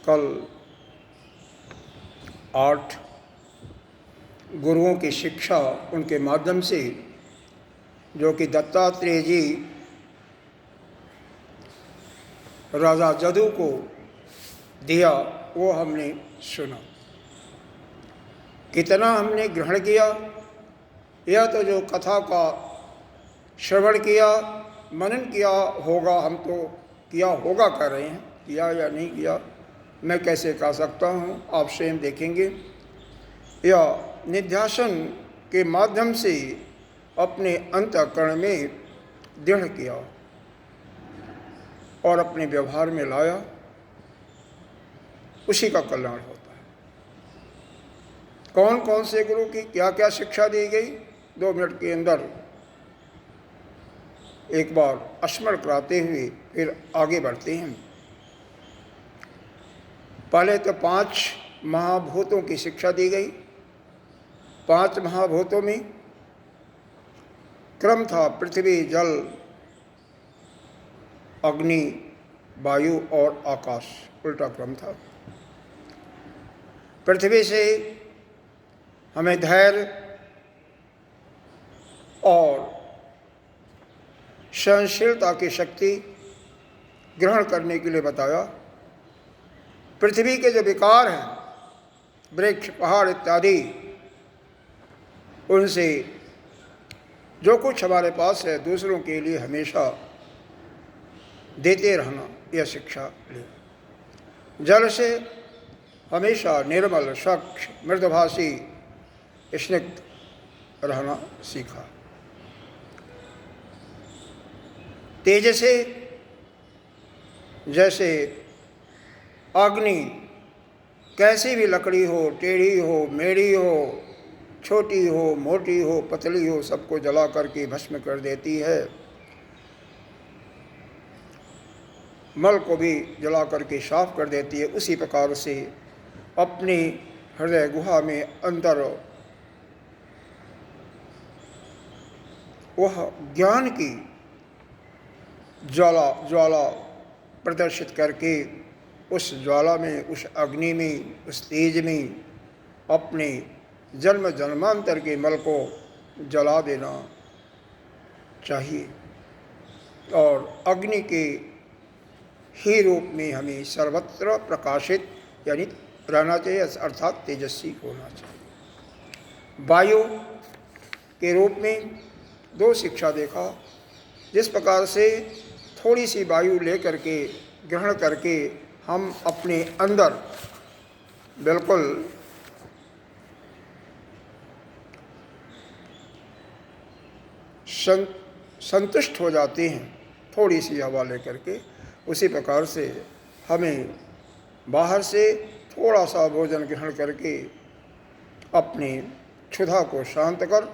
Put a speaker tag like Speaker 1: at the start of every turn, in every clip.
Speaker 1: कल 8 गुरुओं की शिक्षा उनके माध्यम से जो कि दत्तात्रेय जी राजा जदू को दिया वो हमने सुना। कितना हमने ग्रहण किया, यह तो जो कथा का श्रवण किया, मनन किया होगा, हम तो किया होगा कर रहे हैं, किया या नहीं किया मैं कैसे कह सकता हूँ, आप स्वयं देखेंगे। या निध्यासन के माध्यम से अपने अंतःकरण में दृढ़ किया और अपने व्यवहार में लाया, उसी का कल्याण होता है। कौन कौन से गुरु की क्या क्या शिक्षा दी गई, 2 मिनट के अंदर एक बार स्मरण कराते हुए फिर आगे बढ़ते हैं। पहले तो 5 महाभूतों की शिक्षा दी गई। 5 महाभूतों में क्रम था पृथ्वी, जल, अग्नि, वायु और आकाश, उल्टा क्रम था। पृथ्वी से हमें धैर्य और सहनशीलता की शक्ति ग्रहण करने के लिए बताया। पृथ्वी के जो विकार हैं, वृक्ष, पहाड़ इत्यादि, उनसे जो कुछ हमारे पास है दूसरों के लिए हमेशा देते रहना, यह शिक्षा ली। जल से हमेशा निर्मल, स्वच्छ, मृदुभाषी, स्निग्ध रहना सीखा। तेज से जैसे अग्नि कैसी भी लकड़ी हो, टेढ़ी हो, मेढ़ी हो, छोटी हो, मोटी हो, पतली हो, सबको जला करके भस्म कर देती है। मल को भी जला करके साफ कर देती है। उसी प्रकार से अपनी हृदय गुहा में अंदर वह ज्ञान की ज्वाला प्रदर्शित करके उस ज्वाला में, उस अग्नि में, उस तेज में अपने जन्म जन्मांतर के मल को जला देना चाहिए और अग्नि के ही रूप में हमें सर्वत्र प्रकाशित यानी रहना चाहिए, अर्थात तेजस्वी होना चाहिए। वायु के रूप में 2 शिक्षा देखा। जिस प्रकार से थोड़ी सी वायु लेकर के ग्रहण करके हम अपने अंदर बिल्कुल संतुष्ट हो जाते हैं थोड़ी सी हवा लेकर के, उसी प्रकार से हमें बाहर से थोड़ा सा भोजन ग्रहण करके अपनी क्षुधा को शांत कर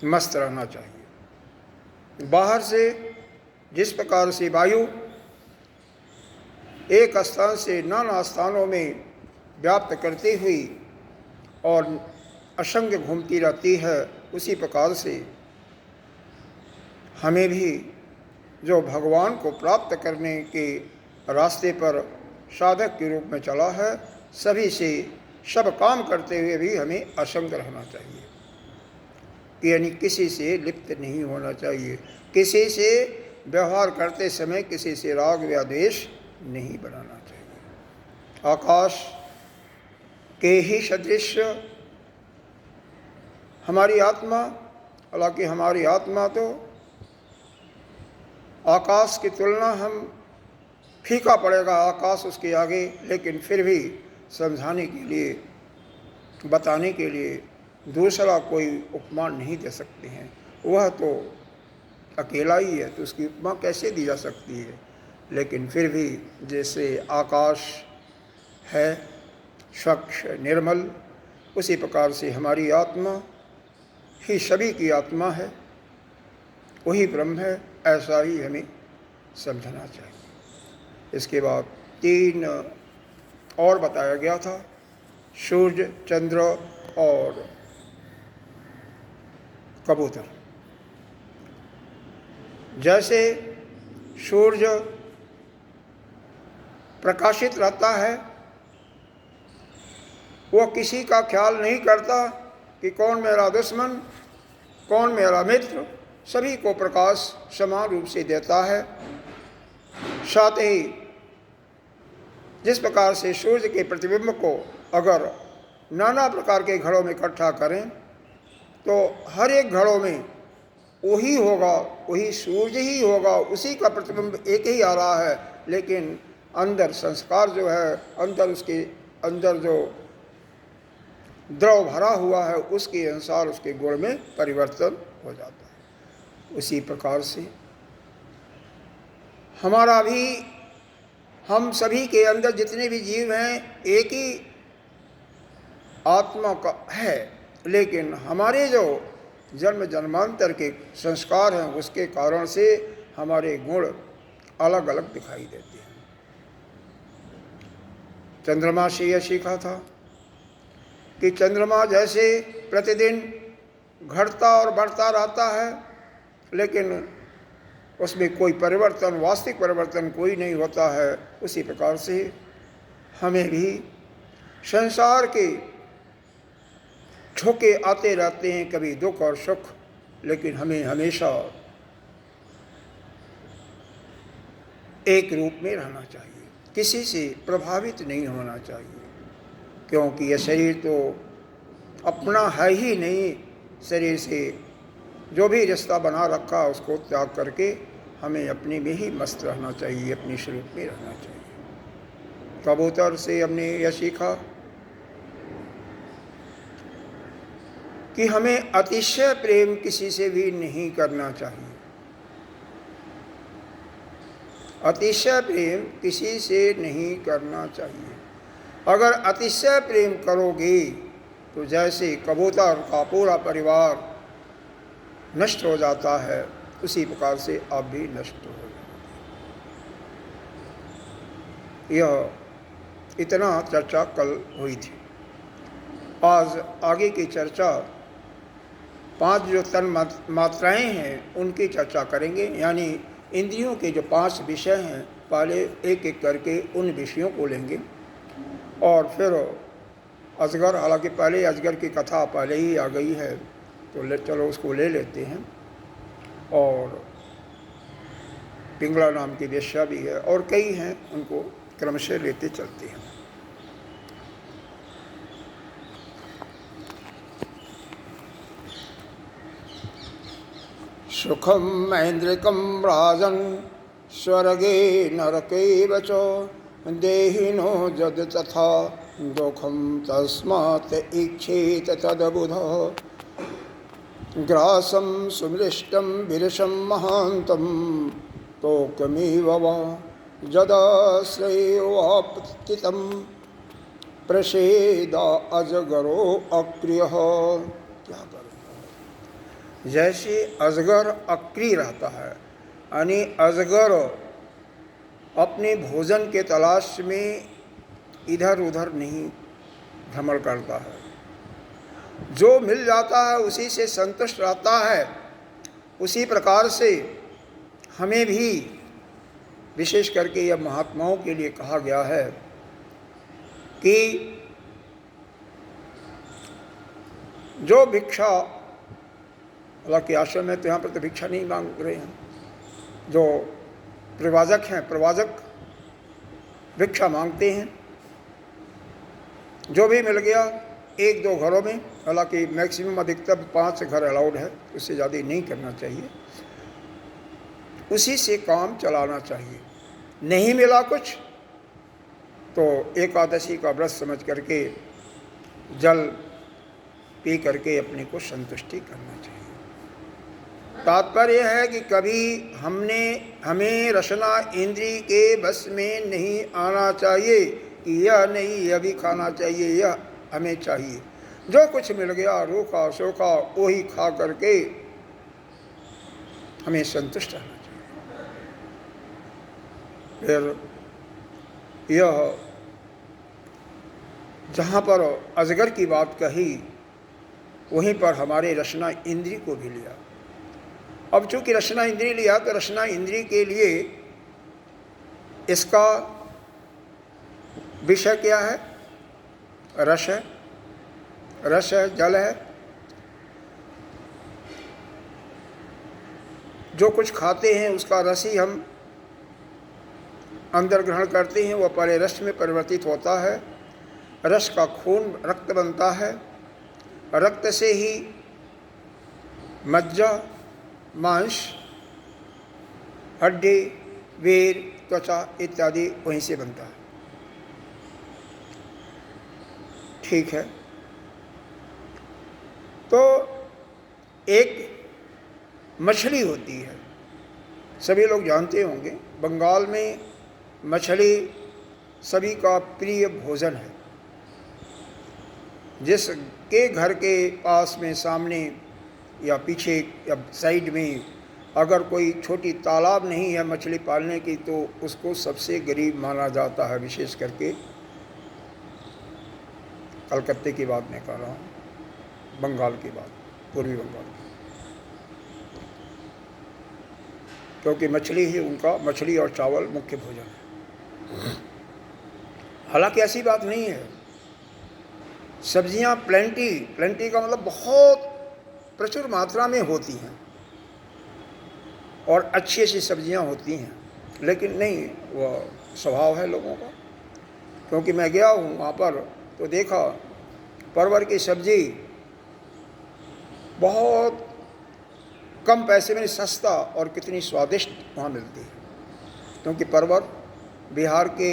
Speaker 1: मस्त रहना चाहिए। बाहर से जिस प्रकार से वायु एक स्थान से नाना स्थानों में व्याप्त करती हुई और असंख्य घूमती रहती है, उसी प्रकार से हमें भी जो भगवान को प्राप्त करने के रास्ते पर साधक के रूप में चला है, सभी से सब काम करते हुए भी हमें असंग रहना चाहिए, यानी किसी से लिप्त नहीं होना चाहिए। किसी से व्यवहार करते समय किसी से राग या द्वेष नहीं बनाना चाहिए। आकाश के ही सदृश हमारी आत्मा, हालांकि हमारी आत्मा तो आकाश की तुलना हम फीका पड़ेगा आकाश उसके आगे, लेकिन फिर भी समझाने के लिए, बताने के लिए दूसरा कोई उपमा नहीं दे सकते हैं। वह तो अकेला ही है, तो उसकी उपमा कैसे दी जा सकती है। लेकिन फिर भी जैसे आकाश है स्वच्छ निर्मल, उसी प्रकार से हमारी आत्मा ही सभी की आत्मा है, वही ब्रह्म है, ऐसा ही हमें समझना चाहिए। इसके बाद 3 और बताया गया था, सूर्य, चंद्र और कबूतर। जैसे सूर्य प्रकाशित रहता है। वो किसी का ख्याल नहीं करता कि कौन मेरा दुश्मन, कौन मेरा मित्र, सभी को प्रकाश समान रूप से देता है। साथ ही जिस प्रकार से सूर्य के प्रतिबिंब को अगर नाना प्रकार के घड़ों में इकट्ठा करें तो हर एक घड़ों में वही होगा, वही सूर्य ही होगा, उसी का प्रतिबिंब एक ही आ रहा है, लेकिन अंदर संस्कार जो है, अंदर उसके अंदर जो द्रव भरा हुआ है उसके अनुसार उसके गुण में परिवर्तन हो जाता है। उसी प्रकार से हमारा भी, हम सभी के अंदर जितने भी जीव हैं एक ही आत्मा का है, लेकिन हमारे जो जन्म जन्मांतर के संस्कार हैं उसके कारण से हमारे गुण अलग अलग दिखाई देते हैं। चंद्रमा से यह सीखा था कि चंद्रमा जैसे प्रतिदिन घटता और बढ़ता रहता है, लेकिन उसमें कोई परिवर्तन, वास्तविक परिवर्तन कोई नहीं होता है, उसी प्रकार से हमें भी संसार के झोंके आते रहते हैं, कभी दुख और सुख, लेकिन हमें हमेशा एक रूप में रहना चाहिए, किसी से प्रभावित नहीं होना चाहिए, क्योंकि यह शरीर तो अपना है ही नहीं। शरीर से जो भी रिश्ता बना रखा उसको त्याग करके हमें अपने में ही मस्त रहना चाहिए, अपनी स्वरूप में रहना चाहिए। कबूतर से हमने यह सीखा कि हमें अतिशय प्रेम किसी से भी नहीं करना चाहिए। अतिशय प्रेम किसी से नहीं करना चाहिए। अगर अतिशय प्रेम करोगे तो जैसे कबूतर का पूरा परिवार नष्ट हो जाता है, उसी प्रकार से आप भी नष्ट हो जाओगे। यह इतना चर्चा कल हुई थी। आज आगे की चर्चा 5 जो तन मात्राएं हैं उनकी चर्चा करेंगे, यानी इंद्रियों के जो 5 विषय हैं, पहले एक एक करके उन विषयों को लेंगे और फिर अजगर, हालांकि पहले अजगर की कथा पहले ही आ गई है तो चलो उसको ले लेते हैं, और पिंगला नाम की वेश्या भी है और कई हैं, उनको क्रमशः लेते चलते हैं। सुखम मैन्द्रिकम राजन स्वर्गे नरके च देहिनो जद तथा दुखम तस्मात् इच्छेत तदबुध ग्रासम सुमृष्टम विरसम महांतम तोकमेव वा जदाश्रयोपतितं प्रसेदा अजगरो अक्रियः। क्या करें? जैसे अजगर अक्रिय रहता है, यानी अजगर अपने भोजन के तलाश में इधर उधर नहीं भ्रमण करता है, जो मिल जाता है उसी से संतुष्ट रहता है। उसी प्रकार से हमें भी विशेष करके यह महात्माओं के लिए कहा गया है कि जो भिक्षा, हालांकि आश्रम में तो यहाँ पर तो भिक्षा नहीं मांग रहे हैं, जो प्रवाजक हैं, प्रवाजक भिक्षा मांगते हैं, जो भी मिल गया 1-2 घरों में, हालांकि मैक्सिमम अधिकतम 5 घर अलाउड है, उससे ज़्यादा नहीं करना चाहिए, उसी से काम चलाना चाहिए। नहीं मिला कुछ तो एकादशी का व्रत समझ करके जल पी करके अपने को संतुष्टि करना चाहिए। तात्पर्य है कि कभी हमें रसना इंद्री के बस में नहीं आना चाहिए कि यह नहीं, यह भी खाना चाहिए, यह हमें चाहिए। जो कुछ मिल गया रूखा सूखा वही खा करके हमें संतुष्ट रहना चाहिए। फिर यह जहाँ पर अजगर की बात कही वहीं पर हमारे रसना इंद्री को भी लिया। अब चूँकि रसना इंद्री लिया तो रसना इंद्री के लिए इसका विषय क्या है? रस है, रस है, जल है। जो कुछ खाते हैं उसका रस ही हम अंदर ग्रहण करते हैं, वह पहले रस में परिवर्तित होता है। रस का खून रक्त बनता है, रक्त से ही मज्जा, मांस, हड्डी, वीर, त्वचा इत्यादि वहीं से बनता है। ठीक है, तो एक मछली होती है, सभी लोग जानते होंगे, बंगाल में मछली सभी का प्रिय भोजन है। जिसके घर के पास में, सामने या पीछे या साइड में अगर कोई छोटी तालाब नहीं है मछली पालने की, तो उसको सबसे गरीब माना जाता है। विशेष करके कलकत्ते की बात नहीं कर रहा हूँ, बंगाल की बात, पूर्वी बंगाल की, क्योंकि मछली ही उनका, मछली और चावल मुख्य भोजन है। हालांकि ऐसी बात नहीं है, सब्जियां प्लेंटी का मतलब बहुत प्रचुर मात्रा में होती हैं और अच्छी अच्छी सब्जियां होती हैं, लेकिन नहीं, वह स्वभाव है लोगों का। क्योंकि मैं गया हूँ वहाँ पर तो देखा परवर की सब्जी बहुत कम पैसे में सस्ता और कितनी स्वादिष्ट वहाँ मिलती है। क्योंकि परवर बिहार के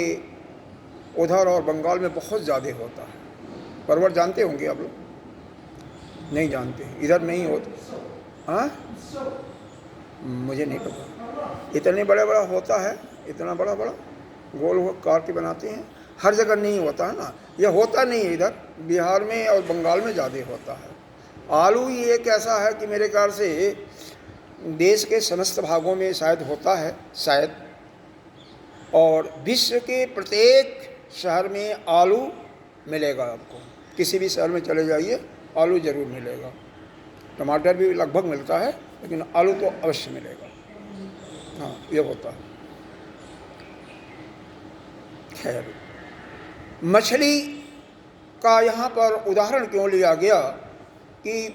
Speaker 1: उधर और बंगाल में बहुत ज़्यादा होता है। परवर जानते होंगे आप लोग? नहीं जानते, इधर नहीं होता। हाँ, मुझे नहीं पता। इतने बड़ा बड़ा होता है, इतना बड़ा बड़ा गोल कार के बनाते हैं। हर जगह नहीं होता है ना, यह होता नहीं है, इधर बिहार में और बंगाल में ज़्यादा होता है। आलू ही एक ऐसा है कि मेरे ख्याल से देश के समस्त भागों में शायद होता है, शायद, और विश्व के प्रत्येक शहर में आलू मिलेगा आपको। किसी भी शहर में चले जाइए आलू ज़रूर मिलेगा। टमाटर भी लगभग मिलता है, लेकिन आलू तो अवश्य मिलेगा। हाँ, ये होता है। खैर, मछली का यहाँ पर उदाहरण क्यों लिया गया कि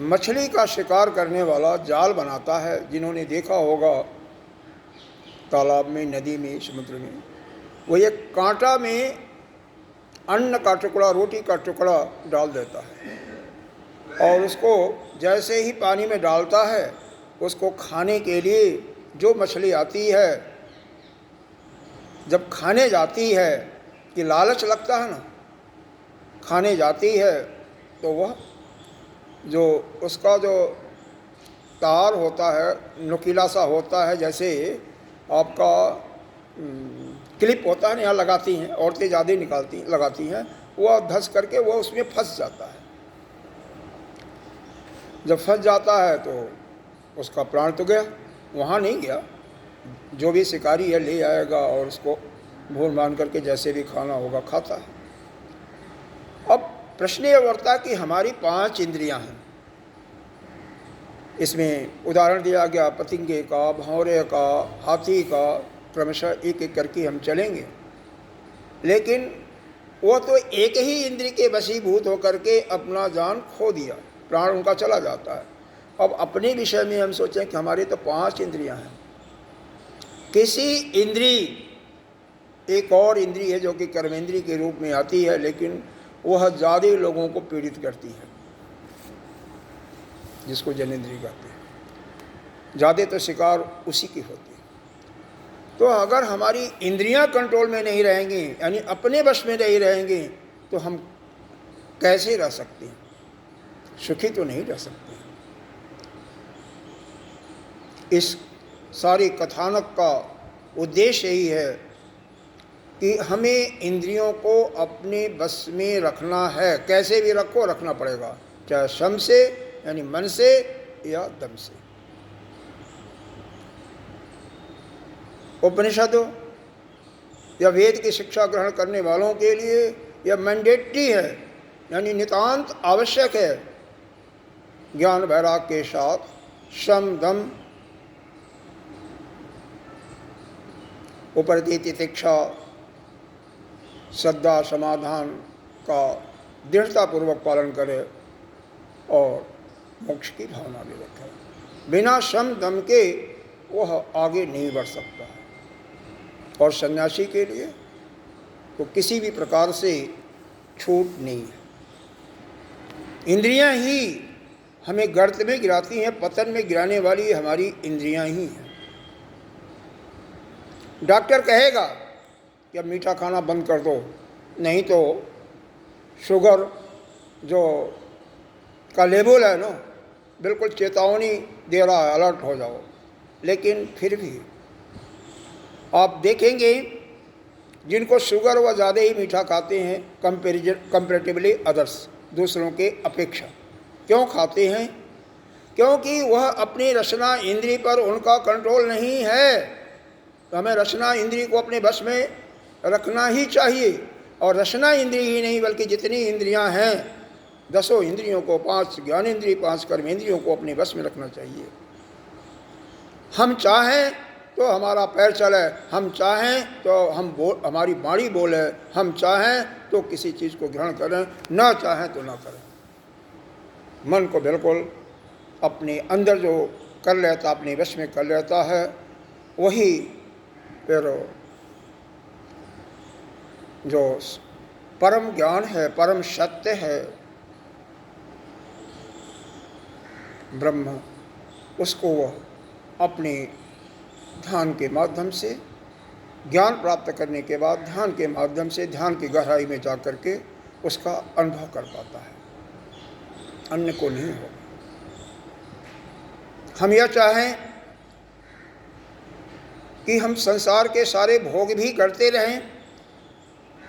Speaker 1: मछली का शिकार करने वाला जाल बनाता है। जिन्होंने देखा होगा तालाब में, नदी में, समुद्र में, वो एक कांटा में अन्न का टुकड़ा, रोटी का टुकड़ा डाल देता है और उसको जैसे ही पानी में डालता है, उसको खाने के लिए जो मछली आती है, जब खाने जाती है कि लालच लगता है ना, खाने जाती है तो वह जो उसका जो तार होता है, नुकीला सा होता है, जैसे आपका क्लिप होता है ना, यहाँ लगाती हैं औरतें, ज़्यादा लगाती हैं, वह धंस करके वह उसमें फंस जाता है। जब फंस जाता है तो उसका प्राण तो गया, वहाँ नहीं गया। जो भी शिकारी है ले आएगा और उसको भून मान करके जैसे भी खाना होगा खाता है। अब प्रश्न ये उठता कि हमारी 5 इंद्रियां हैं। इसमें उदाहरण दिया गया पतंगे का, भौरे का, हाथी का, क्रमशः एक एक करके हम चलेंगे। लेकिन वो तो एक ही इंद्रिय के वशीभूत होकर के अपना जान खो दिया, प्राण उनका चला जाता है। अब अपने विषय में हम सोचें कि हमारी तो 5 इंद्रियां हैं। किसी इंद्रिय, एक और इंद्रिय है जो कि कर्मेंद्रिय के रूप में आती है, लेकिन वह ज़्यादा लोगों को पीड़ित करती है, जिसको जनेंद्रिय कहते हैं। ज़्यादा तो शिकार उसी की होती है। तो अगर हमारी इंद्रियां कंट्रोल में नहीं रहेंगी, यानी अपने वश में नहीं रहेंगी, तो हम कैसे रह सकते हैं? सुखी तो नहीं रह सकते। इस सारी कथानक का उद्देश्य यही है कि हमें इंद्रियों को अपने बस में रखना है। कैसे भी रखो, रखना पड़ेगा, चाहे श्रम से यानी मन से या दम से। उपनिषद या वेद की शिक्षा ग्रहण करने वालों के लिए यह मैंडेटरी है, यानी नितांत आवश्यक है। ज्ञान वैराग्य के साथ श्रम, दम, उपरति, तितिक्षा, श्रद्धा समाधान का दृढ़तापूर्वक पालन करे और मोक्ष की भावना भी रखे। बिना शम दम के वह आगे नहीं बढ़ सकता है। और सन्यासी के लिए तो किसी भी प्रकार से छूट नहीं है। इंद्रियां ही हमें गर्त में गिराती हैं, पतन में गिराने वाली हमारी इंद्रियां ही हैं। डॉक्टर कहेगा कि अब मीठा खाना बंद कर दो, नहीं तो शुगर जो का लेवल है ना, बिल्कुल चेतावनी दे रहा है, अलर्ट हो जाओ। लेकिन फिर भी आप देखेंगे जिनको शुगर वह ज़्यादा ही मीठा खाते हैं कंपेरेटिवली अदर्स, दूसरों के अपेक्षा। क्यों खाते हैं? क्योंकि वह अपनी रसना इंद्री पर उनका कंट्रोल नहीं है। तो हमें रसना इंद्री को अपने बस में रखना ही चाहिए। और रसना इंद्री ही नहीं बल्कि जितनी इंद्रियां हैं, 10 इंद्रियों को, 5 ज्ञानेंद्रिय, 5 कर्मेंद्रियों को अपने बस में रखना चाहिए। हम चाहें तो हमारा पैर चले, हम चाहें तो हमारी वाणी बोले, हम चाहें तो किसी चीज़ को ग्रहण करें, ना चाहें तो ना करें। मन को बिल्कुल अपने अंदर जो कर लेता, अपने वश में कर लेता है, वही फिर जो परम ज्ञान है, परम सत्य है ब्रह्म, उसको वह अपने ध्यान के माध्यम से, ज्ञान प्राप्त करने के बाद ध्यान के माध्यम से, ध्यान की गहराई में जा कर के उसका अनुभव कर पाता है, अन्य को नहीं होगा। हम यह चाहें कि हम संसार के सारे भोग भी करते रहें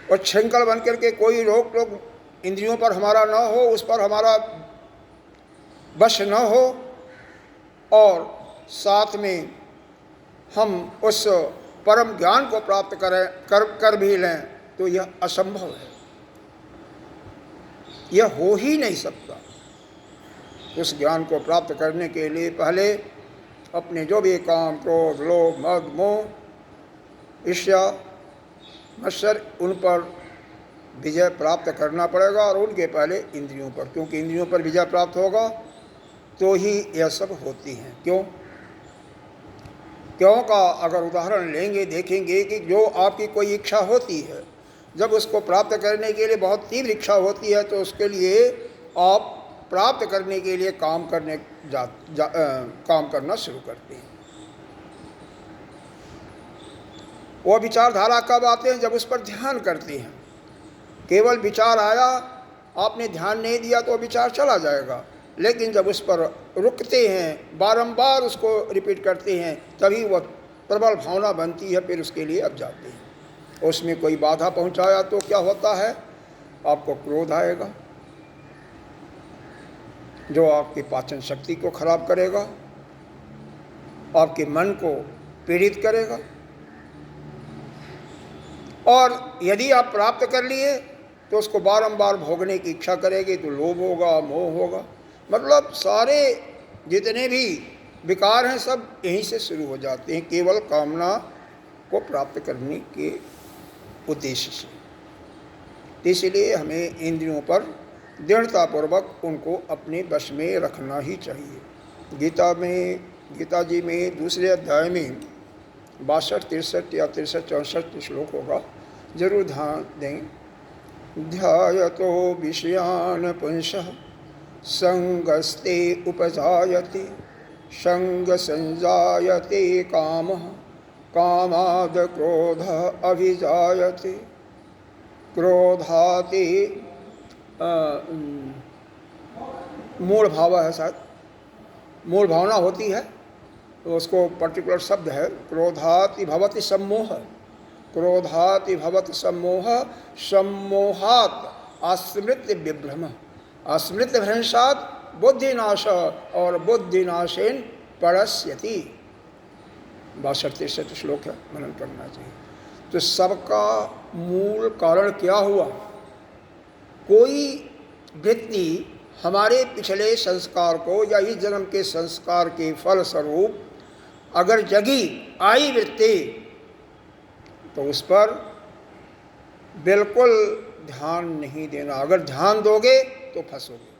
Speaker 1: और श्रृंखल बन करके कोई रोक टोक इंद्रियों पर हमारा न हो, उस पर हमारा वश न हो, और साथ में हम उस परम ज्ञान को प्राप्त कर भी लें, तो यह असंभव है, यह हो ही नहीं सकता। उस ज्ञान को प्राप्त करने के लिए पहले अपने जो भी काम, क्रोध, लोभ, मद, मोह, ईर्ष्या, मत्सर, उन पर विजय प्राप्त करना पड़ेगा, और उनके पहले इंद्रियों पर, क्योंकि इंद्रियों पर विजय प्राप्त होगा तो ही यह सब होती हैं। क्यों का अगर उदाहरण लेंगे, देखेंगे कि जो आपकी कोई इच्छा होती है, जब उसको प्राप्त करने के लिए बहुत तीव्र इच्छा होती है, तो उसके लिए आप प्राप्त करने के लिए काम करना शुरू करते हैं। वो विचारधारा कब आते हैं? जब उस पर ध्यान करते हैं। केवल विचार आया, आपने ध्यान नहीं दिया तो विचार चला जाएगा, लेकिन जब उस पर रुकते हैं, बारंबार उसको रिपीट करते हैं, तभी वह प्रबल भावना बनती है, फिर उसके लिए अब जाते हैं। उसमें कोई बाधा पहुंचाया तो क्या होता है? आपको क्रोध आएगा, जो आपकी पाचन शक्ति को खराब करेगा, आपके मन को पीड़ित करेगा। और यदि आप प्राप्त कर लिए तो उसको बारंबार भोगने की इच्छा करेगी, तो लोभ होगा, मोह होगा। मतलब सारे जितने भी विकार हैं सब यहीं से शुरू हो जाते हैं, केवल कामना को प्राप्त करने के उद्देश्य से। इसलिए हमें इंद्रियों पर दृढ़तापूर्वक उनको अपने वश में रखना ही चाहिए। गीता जी में दूसरे अध्याय में 62, 63 या 63, 64 श्लोक होगा, जरूर ध्यान दें। ध्यायतो विषयान पुंसः संगस्ते उपजायते, संग संजायते कामः, कामाद क्रोधः अभिजायते, क्रोधाति मूल भाव है, शायद मूल भावना होती है, तो उसको पर्टिकुलर शब्द है, क्रोधाति भवति सम्मोह, क्रोधाति भवति सम्मोह, सम्मोहात् आस्मृत्य विभ्रम, आस्मृत्य भ्रंशात् बुद्धिनाश, और बुद्धिनाशेन परस्यति। 62 श्लोक है, मनन करना चाहिए। तो सबका मूल कारण क्या हुआ? कोई व्यक्ति हमारे पिछले संस्कार को या इस जन्म के संस्कार के फल स्वरूप अगर जगी आई वृत्ति, तो उस पर बिल्कुल ध्यान नहीं देना। अगर ध्यान दोगे तो फंसोगे।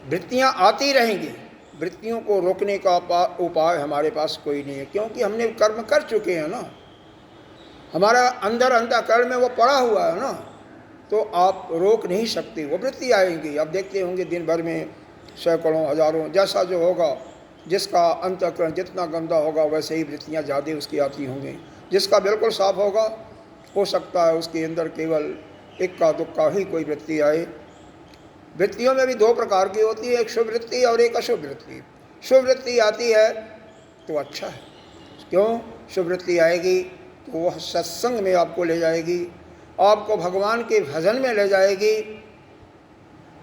Speaker 1: वृत्तियां आती रहेंगी, वृत्तियों को रोकने का उपाय हमारे पास कोई नहीं है, क्योंकि हमने कर्म कर चुके हैं ना, हमारा अंदर अंतःकरण में वो पड़ा हुआ है ना, तो आप रोक नहीं सकते। वो वृत्ति आएंगी। आप देखते होंगे दिन भर में सैकड़ों हजारों, जैसा जो होगा, जिसका अंतःकरण जितना गंदा होगा वैसे ही वृत्तियाँ ज़्यादा उसकी आती होंगी। जिसका बिल्कुल साफ होगा, हो सकता है उसके अंदर केवल इक्का दुक्का ही कोई वृत्ति आए। वृत्तियों में भी दो प्रकार की होती है, एक शुभ वृत्ति और एक अशुभ वृत्ति। शुभ वृत्ति आती है तो अच्छा है। क्यों? शुभ वृत्ति आएगी तो वह सत्संग में आपको ले जाएगी, आपको भगवान के भजन में ले जाएगी,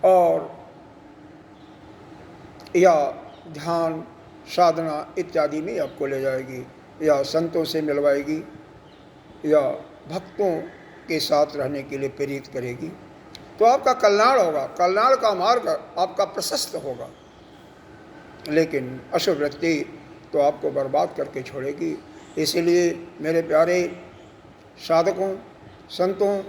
Speaker 1: और या ध्यान साधना इत्यादि में आपको ले जाएगी, या संतों से मिलवाएगी, या भक्तों के साथ रहने के लिए प्रेरित करेगी। तो आपका कल्याण होगा, कल्याण का मार्ग आपका प्रशस्त होगा। लेकिन अशुभ वृत्ति तो आपको बर्बाद करके छोड़ेगी। इसीलिए मेरे प्यारे साधकों, संतों,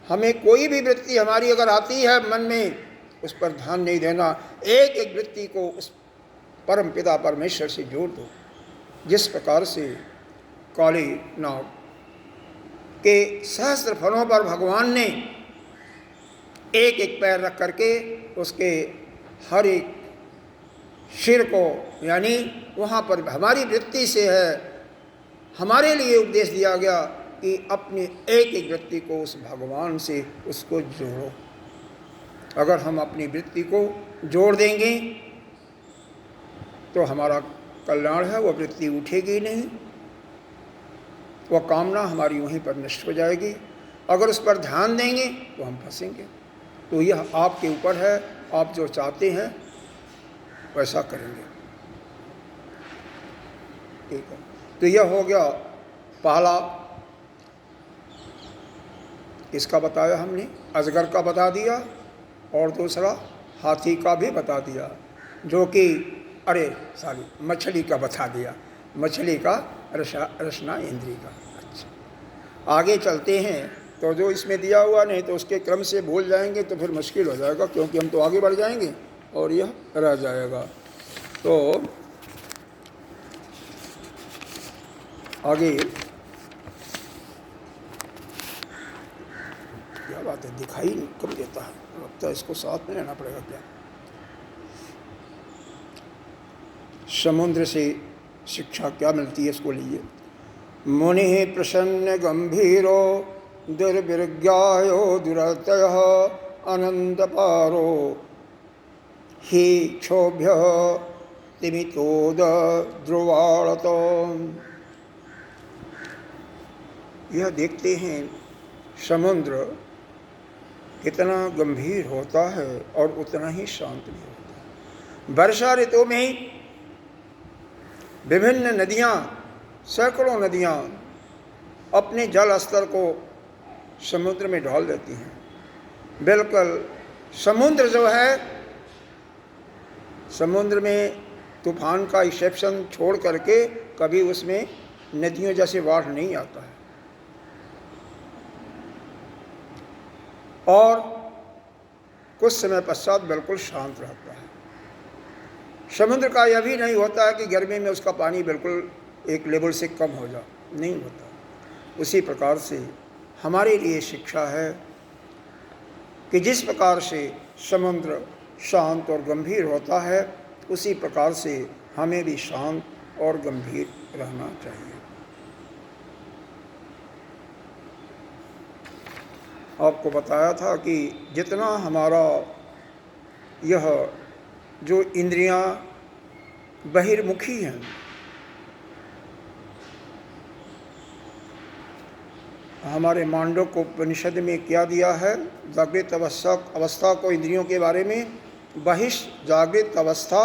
Speaker 1: हमें कोई भी वृत्ति हमारी अगर आती है मन में, उस पर ध्यान नहीं देना। एक एक वृत्ति को उस परम पिता परमेश्वर से जोड़ दो। जिस प्रकार से काली नाग के सहस्त्र फलों पर भगवान ने एक एक पैर रख करके उसके हर एक सिर को, यानी वहाँ पर हमारी वृत्ति से है, हमारे लिए उपदेश दिया गया कि अपनी एक एक वृत्ति को उस भगवान से उसको जोड़ो। अगर हम अपनी वृत्ति को जोड़ देंगे तो हमारा कल्याण है, वह वृत्ति उठेगी नहीं, वह कामना हमारी वहीं पर नष्ट हो जाएगी। अगर उस पर ध्यान देंगे तो हम फंसेंगे। तो यह आपके ऊपर है, आप जो चाहते हैं वैसा करेंगे। ठीक है, तो यह हो गया पहला। इसका बताया हमने, अजगर का बता दिया, और दूसरा हाथी का भी बता दिया, जो कि मछली का बता दिया, मछली का रसना इंद्री का। अच्छा, आगे चलते हैं तो जो इसमें दिया हुआ नहीं तो उसके क्रम से भूल जाएंगे तो फिर मुश्किल हो जाएगा, क्योंकि हम तो आगे बढ़ जाएंगे और यह रह जाएगा। तो आगे क्या बात है, दिखाई कब देता है, लगता है इसको साथ में रहना पड़ेगा क्या। समुद्र से शिक्षा क्या मिलती है, इसको लीजिए। मुनि प्रसन्न गंभीरो दुर्विज्ञायो दुरतयः अनंत पारो ही क्षोभ्य तिमितोद ध्रुवाणतो। यह देखते हैं समुद्र कितना गंभीर होता है और उतना ही शांत भी होता है। वर्षा ऋतु में ही विभिन्न नदियाँ, सैकड़ों नदियाँ अपने जल स्तर को समुद्र में ढाल देती हैं। बिल्कुल समुद्र जो है, समुद्र में तूफान का एक्सेप्शन छोड़ करके कभी उसमें नदियों जैसे बाढ़ नहीं आता है, और कुछ समय पश्चात बिल्कुल शांत रहता है। समुद्र का यह भी नहीं होता है कि गर्मी में उसका पानी बिल्कुल एक लेवल से कम हो जाए, नहीं होता। उसी प्रकार से हमारे लिए शिक्षा है कि जिस प्रकार से समुद्र शांत और गंभीर होता है, उसी प्रकार से हमें भी शांत और गंभीर रहना चाहिए। आपको बताया था कि जितना हमारा यह जो इंद्रियां बहिर्मुखी हैं, हमारे मांडव्य उपनिषद में क्या दिया है, जागृत अवस्था को इंद्रियों के बारे में जागृत अवस्था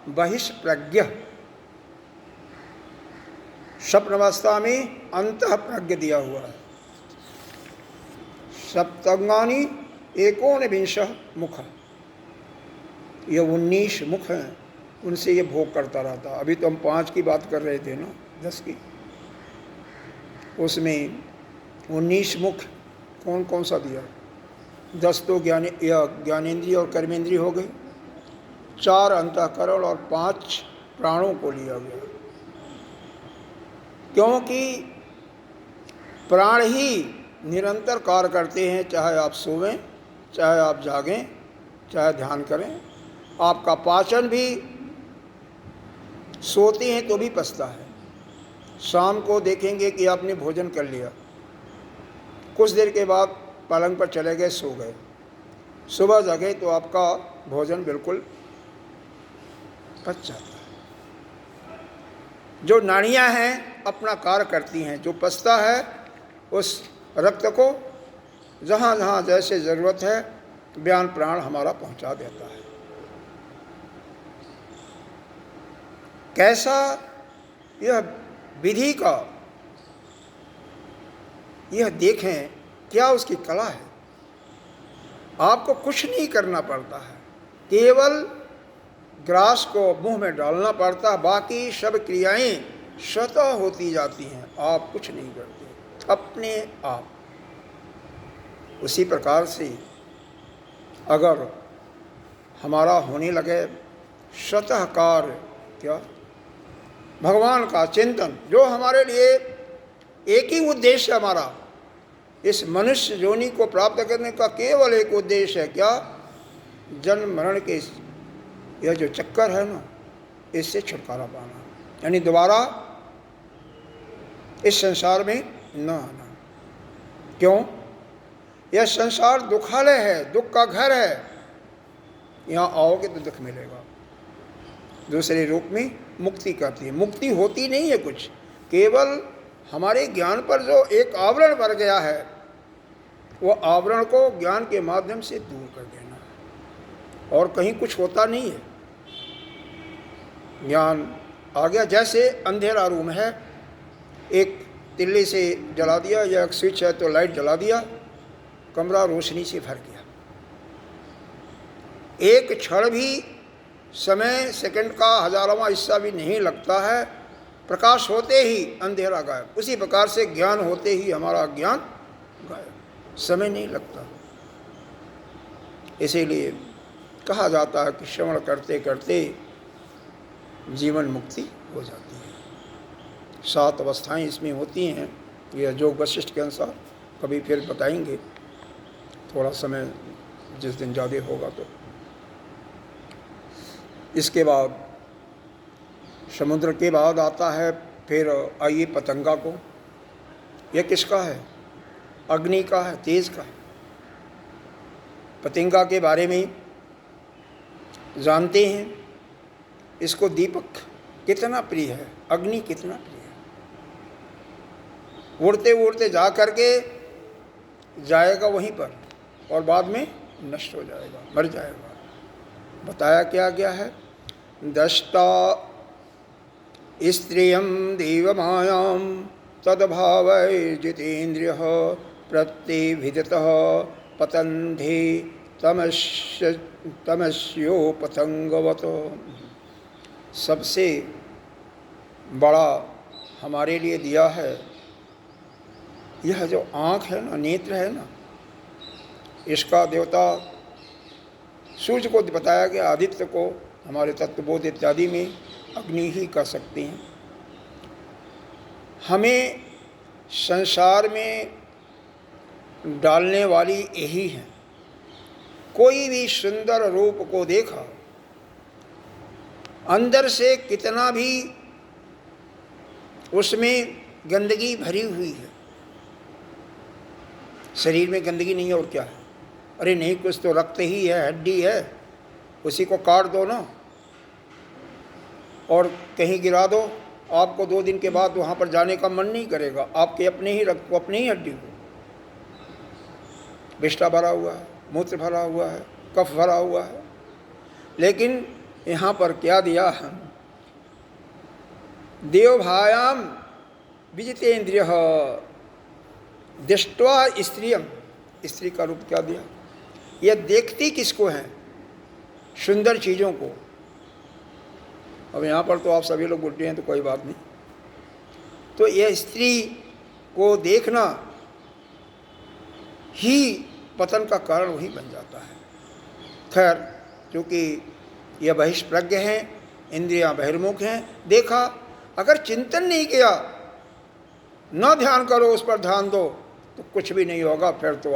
Speaker 1: बहिष्प्रज्ञ, स्वप्न अवस्था में अंतः प्रज्ञ दिया हुआ है। सप्तंगानी एकोनविंश मुख, ये 19 मुख हैं, उनसे ये भोग करता रहता। अभी तो हम 5 की बात कर रहे थे ना, 10 की। उसमें 19 मुख कौन कौन सा दिया? 10 तो ज्ञानेंद्रिय और कर्मेंद्रिय हो गए, 4 अंतःकरण और 5 प्राणों को लिया गया, क्योंकि प्राण ही निरंतर कार्य करते हैं, चाहे आप सोवें, चाहे आप जागें, चाहे ध्यान करें। आपका पाचन भी सोते हैं तो भी पचता है। शाम को देखेंगे कि आपने भोजन कर लिया, कुछ देर के बाद पलंग पर चले गए, सो गए, सुबह जगे तो आपका भोजन बिल्कुल पच जाता है। जो नाड़ियाँ हैं अपना कार्य करती हैं, जो पचता है उस रक्त को जहाँ जहाँ जैसे ज़रूरत है व्यान प्राण हमारा पहुँचा देता है। कैसा यह विधि का, यह देखें क्या उसकी कला है। आपको कुछ नहीं करना पड़ता है, केवल ग्रास को मुंह में डालना पड़ता है, बाकी सब क्रियाएं स्वतः होती जाती हैं, आप कुछ नहीं करते अपने आप। उसी प्रकार से अगर हमारा होने लगे स्वतः कार्य, क्या भगवान का चिंतन, जो हमारे लिए एक ही उद्देश्य है हमारा, इस मनुष्य योनि को प्राप्त करने का केवल एक उद्देश्य है, क्या जन्म मरण के यह जो चक्कर है ना, इससे छुटकारा पाना, यानी दोबारा इस संसार में न आना। क्यों? यह संसार दुखालय है, दुख का घर है, यहाँ आओगे तो दुख मिलेगा। दूसरे रूप में मुक्ति करती है, मुक्ति होती नहीं है कुछ, केवल हमारे ज्ञान पर जो एक आवरण पड़ गया है, वो आवरण को ज्ञान के माध्यम से दूर कर देना है, और कहीं कुछ होता नहीं है। ज्ञान आ गया, जैसे अंधेरा रूम है, एक तिल्ली से जला दिया या एक स्विच है तो लाइट जला दिया, कमरा रोशनी से भर गया। एक क्षण भी समय सेकंड का हजारवां हिस्सा भी नहीं लगता है, प्रकाश होते ही अंधेरा गायब। उसी प्रकार से ज्ञान होते ही हमारा ज्ञान गायब, समय नहीं लगता। इसीलिए कहा जाता है कि श्रवण करते करते जीवन मुक्ति हो जाती है। 7 अवस्थाएं इसमें होती हैं, यह योग वशिष्ठ के अनुसार, कभी फिर बताएंगे थोड़ा समय जिस दिन ज़्यादा होगा तो। इसके बाद समुद्र के बाद आता है फिर आइए पतंगा को। यह किसका है? अग्नि का है, तेज का है। पतंगा के बारे में जानते हैं, इसको दीपक कितना प्रिय है, अग्नि कितना प्रिय है। उड़ते उड़ते जा करके जाएगा वहीं पर और बाद में नष्ट हो जाएगा, मर जाएगा। बताया क्या गया है? दष्टा स्त्रियं देवमायां तद्भावै जितेन्द्रियः प्रत्यभिदतः पतन्धे तमस्योपतंगवत। सबसे बड़ा हमारे लिए दिया है यह जो आँख है ना, नेत्र है ना, इसका देवता सूर्य को बताया गया, आदित्य को हमारे तत्वबोध इत्यादि में अग्नि ही कर सकते हैं। हमें संसार में डालने वाली यही है। कोई भी सुंदर रूप को देखा, अंदर से कितना भी उसमें गंदगी भरी हुई है, शरीर में गंदगी नहीं है और क्या है? अरे नहीं, कुछ तो रक्त ही है, हड्डी है, उसी को काट दो ना और कहीं गिरा दो, आपको 2 दिन के बाद वहाँ पर जाने का मन नहीं करेगा। आपके अपने ही रक्त को, अपनी ही हड्डी को विष्ठा भरा हुआ है, मूत्र भरा हुआ है, कफ भरा हुआ है। लेकिन यहाँ पर क्या दिया है? देवभायाम विजितेन्द्रियः दृष्ट्वा स्त्रियम। स्त्री का रूप क्या दिया? यह देखती किसको है? सुंदर चीज़ों को। अब यहाँ पर तो आप सभी लोग बुढ़े हैं तो कोई बात नहीं। तो यह स्त्री को देखना ही पतन का कारण वही बन जाता है। खैर, क्योंकि यह बहिष्प्रज्ञ हैं, इंद्रियां बहिर्मुख हैं, देखा, अगर चिंतन नहीं किया, न ध्यान करो, उस पर ध्यान दो, तो कुछ भी नहीं होगा। फिर तो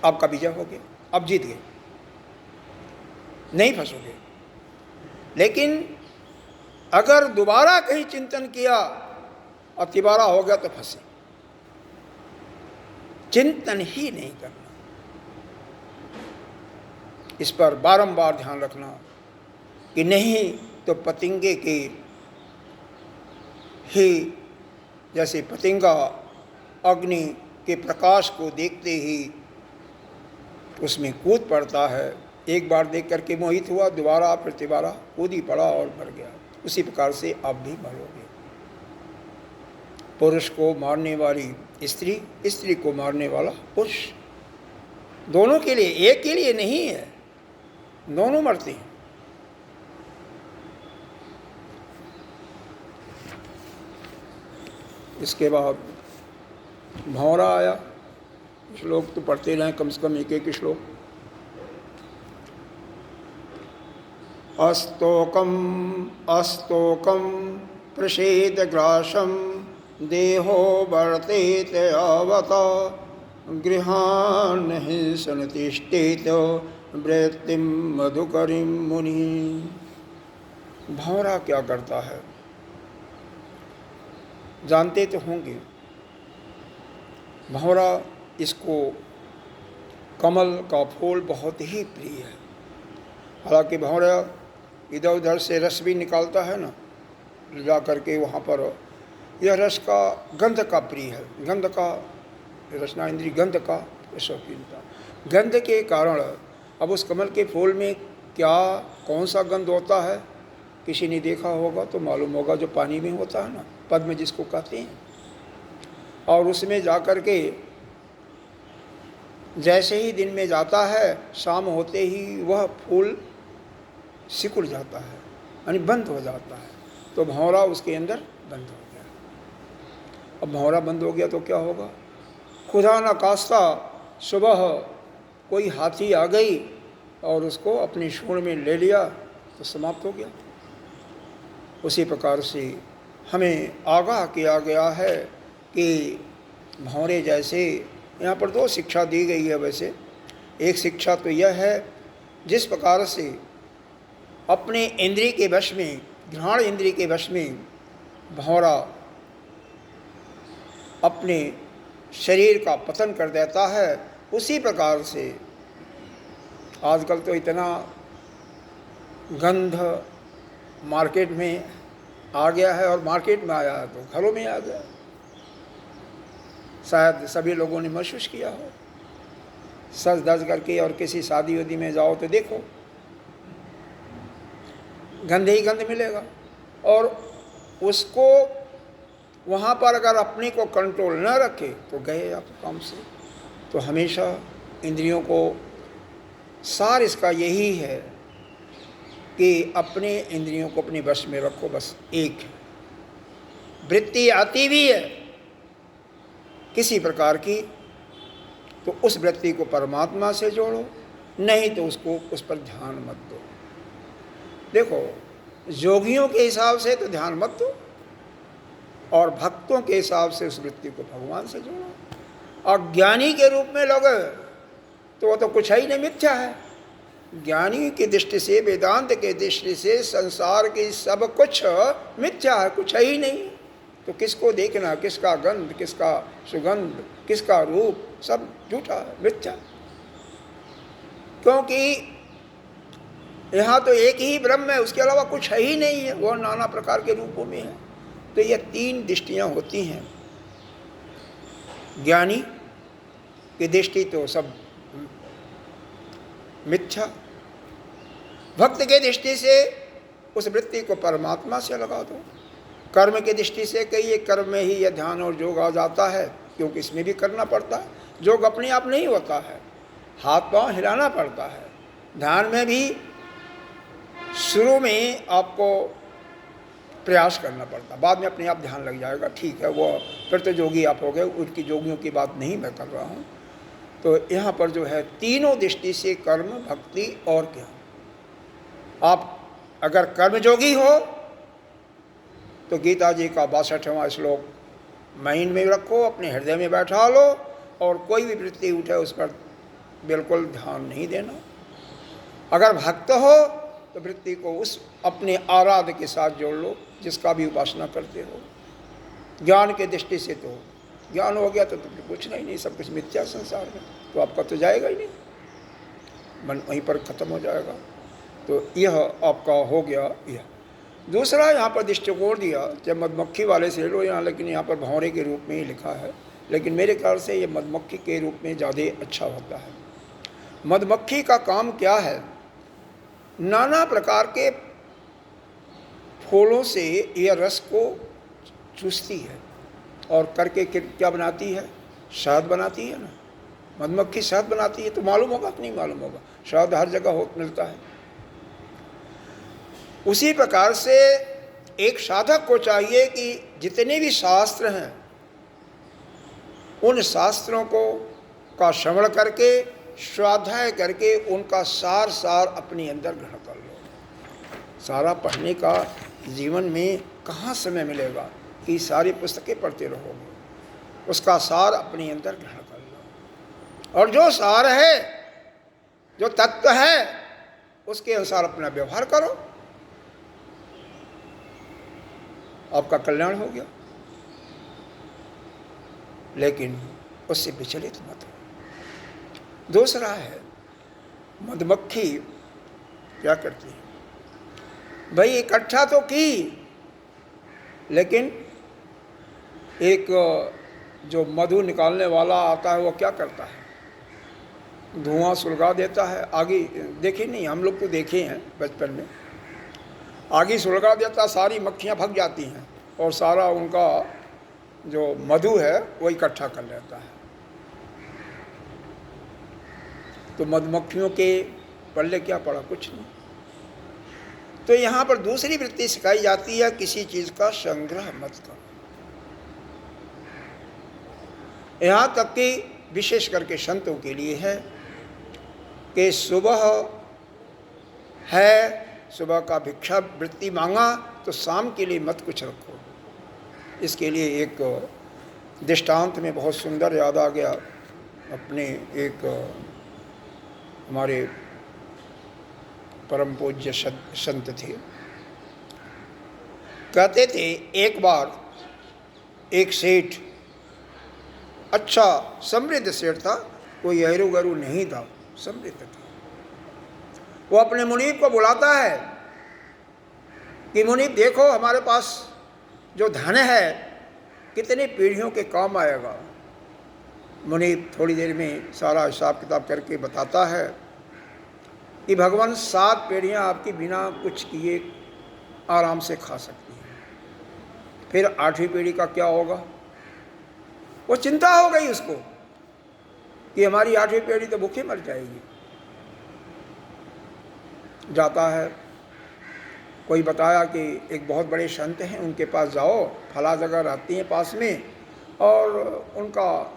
Speaker 1: आपका विजय हो गया, आप जीत गए, नहीं फंसोगे। लेकिन अगर दोबारा कहीं चिंतन किया और तिबारा हो गया तो फंसे। चिंतन ही नहीं करना, इस पर बारंबार ध्यान रखना कि नहीं तो पतंगे के ही जैसे पतंगा अग्नि के प्रकाश को देखते ही उसमें कूद पड़ता है, एक बार देख करके मोहित हुआ, दोबारा फिर तिबारा कूद ही पड़ा और मर गया। उसी प्रकार से आप भी मरोगे। पुरुष को मारने वाली स्त्री, स्त्री को मारने वाला पुरुष, दोनों के लिए, एक के लिए नहीं है, दोनों मरते हैं। इसके बाद भौरा आया। श्लोक तो पढ़ते रहें, कम से कम एक एक श्लोक। अस्तोकम अस्तोकम प्रसेद ग्रासम देहो वर्तेत यावत गृहान हिंसन तिष्ठेत वृत्तिम मधुकरीम मुनि। भौरा क्या करता है जानते तो होंगे। भौरा, इसको कमल का फूल बहुत ही प्रिय है। हालांकि भौरा इधर उधर से रस भी निकालता है ना, जा करके वहाँ पर यह रस का गंध का प्रिय है, गंध का, रचना इंद्री गंध का शौकीनता। गंध के कारण अब उस कमल के फूल में क्या कौन सा गंध होता है किसी ने देखा होगा तो मालूम होगा, जो पानी में होता है ना, पद्म जिसको कहते हैं। और उसमें जा कर के जैसे ही दिन में जाता है, शाम होते ही वह फूल सिकुड़ जाता है, यानी बंद हो जाता है। तो भौरा उसके अंदर बंद हो गया। अब भौरा बंद हो गया तो क्या होगा? खुदा न खास्ता सुबह कोई हाथी आ गई और उसको अपनी सूंड में ले लिया तो समाप्त हो गया। उसी प्रकार से हमें आगाह किया गया है कि भौरे जैसे, यहाँ पर दो शिक्षा दी गई है। वैसे एक शिक्षा तो यह है, जिस प्रकार से अपने इंद्रिय के वश में, घ्राण इंद्रिय के वश में भौरा अपने शरीर का पतन कर देता है, उसी प्रकार से आजकल तो इतना गंध मार्केट में आ गया है, और मार्केट में आया है तो घरों में आ गया। शायद सभी लोगों ने महसूस किया हो, सज धज करके और किसी शादी वादी में जाओ तो देखो गंध ही गंध मिलेगा। और उसको वहाँ पर अगर अपने को कंट्रोल न रखे तो गए आप काम से। तो हमेशा इंद्रियों को, सार इसका यही है कि अपने इंद्रियों को अपने वश में रखो। बस एक वृत्ति आती भी है किसी प्रकार की, तो उस वृत्ति को परमात्मा से जोड़ो, नहीं तो उसको, उस पर ध्यान मत दो। देखो, योगियों के हिसाब से तो ध्यान मत दो, और भक्तों के हिसाब से उस वृत्ति को भगवान से जोड़ो। और ज्ञानी के रूप में लोगे तो वो तो कुछ ही नहीं, मिथ्या है। ज्ञानी की दृष्टि से, वेदांत के दृष्टि से संसार की सब कुछ मिथ्या है, कुछ है ही नहीं। तो किसको देखना, किसका गंध, किसका सुगंध, किसका रूप, सब झूठा है, मिथ्या। क्योंकि यहाँ तो एक ही ब्रह्म है, उसके अलावा कुछ है ही नहीं है, वो नाना प्रकार के रूपों में है। तो ये तीन दृष्टियाँ होती हैं। ज्ञानी की दृष्टि तो सब मिथ्या, भक्त के दृष्टि से उस वृत्ति को परमात्मा से लगा दो। कर्म की दृष्टि से कहिए, कर्म में ही यह ध्यान और योग आ जाता है, क्योंकि इसमें भी करना पड़ता है। योग अपने आप नहीं होता है, हाथ पांव हिलाना पड़ता है। ध्यान में भी शुरू में आपको प्रयास करना पड़ता, बाद में अपने आप ध्यान लग जाएगा। ठीक है, वो फिर तो जोगी आप हो गए, उनकी जोगियों की बात नहीं मैं कर रहा हूँ। तो यहाँ पर जो है तीनों दृष्टि से कर्म, भक्ति और क्या, आप अगर कर्मयोगी हो तो गीता जी का 62वां श्लोक माइंड में रखो, अपने हृदय में बैठा लो, और कोई भी वृत्ति उठे उस पर बिल्कुल ध्यान नहीं देना। अगर भक्त हो तो वृत्ति को उस अपने आराध्य के साथ जोड़ लो जिसका भी उपासना करते हो। ज्ञान के दृष्टि से तो ज्ञान हो गया तो कुछ नहीं, सब कुछ मिथ्या संसार में, तो आपका तो जाएगा ही नहीं, मन वहीं पर खत्म हो जाएगा। तो यह आपका हो गया। यह दूसरा यहाँ पर दृष्टिकोण दिया, चाहे मधुमक्खी वाले से लो यहाँ, लेकिन यहाँ पर भंवरे के रूप में ही लिखा है, लेकिन मेरे ख्याल से ये मधुमक्खी के रूप में ज़्यादा अच्छा होता है। मधुमक्खी का काम क्या है, नाना प्रकार के फूलों से यह रस को चूसती है और करके क्या बनाती है, शहद बनाती है ना। मधुमक्खी शहद बनाती है, तो मालूम होगा कि नहीं मालूम होगा, शहद हर जगह हो मिलता है। उसी प्रकार से एक साधक को चाहिए कि जितने भी शास्त्र हैं उन शास्त्रों को का श्रवण करके, स्वाध्याय करके उनका सार सार अपने अंदर ग्रहण कर लो। सारा पढ़ने का जीवन में कहाँ समय मिलेगा कि सारी पुस्तकें पढ़ते रहोगे, उसका सार अपने अंदर ग्रहण कर लो, और जो सार है, जो तत्व है, उसके अनुसार अपना व्यवहार करो, आपका कल्याण हो गया। लेकिन उससे विचलित मत हो। दूसरा है, मधुमक्खी क्या करती है, भाई इकट्ठा तो की, लेकिन एक जो मधु निकालने वाला आता है वो क्या करता है, धुआं सुलगा देता है। आगे देखे नहीं, हम लोग तो देखे हैं बचपन में, आगे सुलगा देता, सारी मक्खियाँ भग जाती हैं और सारा उनका जो मधु है वो इकट्ठा कर लेता है। तो मधुमक्खियों के पल्ले क्या पड़ा, कुछ नहीं। तो यहाँ पर दूसरी वृत्ति सिखाई जाती है, किसी चीज़ का संग्रह मत करो। यहाँ तक कि विशेष करके संतों के लिए है कि सुबह है, सुबह का भिक्षा वृत्ति मांगा तो शाम के लिए मत कुछ रखो। इसके लिए एक दृष्टांत में बहुत सुंदर याद आ गया, अपने एक हमारे परम पूज्य संत थे, कहते थे एक बार एक सेठ, अच्छा समृद्ध सेठ था, कोई हरू गरू नहीं था, समृद्ध था। वो अपने मुनीब को बुलाता है कि मुनीब देखो हमारे पास जो धन है कितनी पीढ़ियों के काम आएगा। मुनीब थोड़ी देर में सारा हिसाब किताब करके बताता है कि भगवान 7 पीढ़ियाँ आपकी बिना कुछ किए आराम से खा सकती हैं, फिर 8वीं पीढ़ी का क्या होगा। वो चिंता हो गई उसको कि हमारी 8वीं पीढ़ी तो भूखे मर जाएगी। जाता है, कोई बताया कि एक बहुत बड़े संत हैं, उनके पास जाओ, फला जगह रहती हैं पास में, और उनका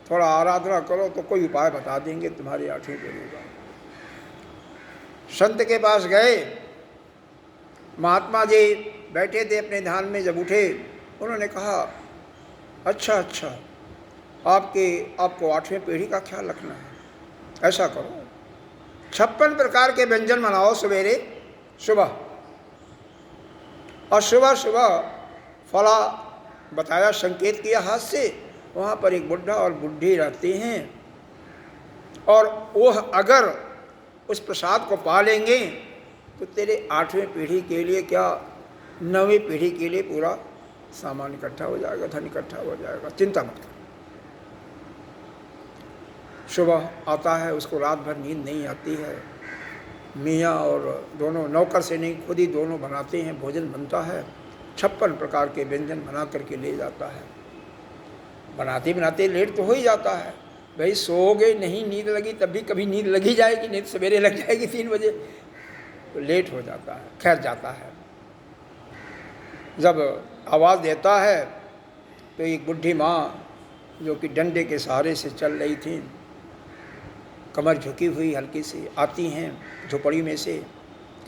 Speaker 1: थोड़ा आराधना करो तो कोई उपाय बता देंगे तुम्हारी 8वीं पीढ़ी का। संत के पास गए, महात्मा जी बैठे थे अपने ध्यान में, जब उठे उन्होंने कहा अच्छा आपको 8वीं पीढ़ी का ख्याल रखना है, ऐसा करो 56 प्रकार के व्यंजन बनाओ सवेरे सुबह, और सुबह सुबह फला बताया, संकेत किया हाथ से, वहाँ पर एक बुढ़ा और बुढ़ी रहते हैं, और वो अगर उस प्रसाद को पा लेंगे तो तेरे 8वीं पीढ़ी के लिए क्या 9वीं पीढ़ी के लिए पूरा सामान इकट्ठा हो जाएगा, धन इकट्ठा हो जाएगा, चिंता मत कर। सुबह आता है, उसको रात भर नींद नहीं आती है, मियाँ और दोनों, नौकर से नहीं खुद ही दोनों बनाते हैं, भोजन बनता है, 56 प्रकार के व्यंजन बना करके ले जाता है। बनाते बनाते लेट तो हो ही जाता है, भाई सोओगे नहीं, नींद लगी तब भी कभी नींद लगी जाएगी, नींद सवेरे लग जाएगी 3 बजे, तो लेट हो जाता है। खैर जाता है, जब आवाज़ देता है तो एक बुढ़ी माँ जो कि डंडे के सहारे से चल रही थी, कमर झुकी हुई हल्की सी, आती हैं झोपड़ी में से,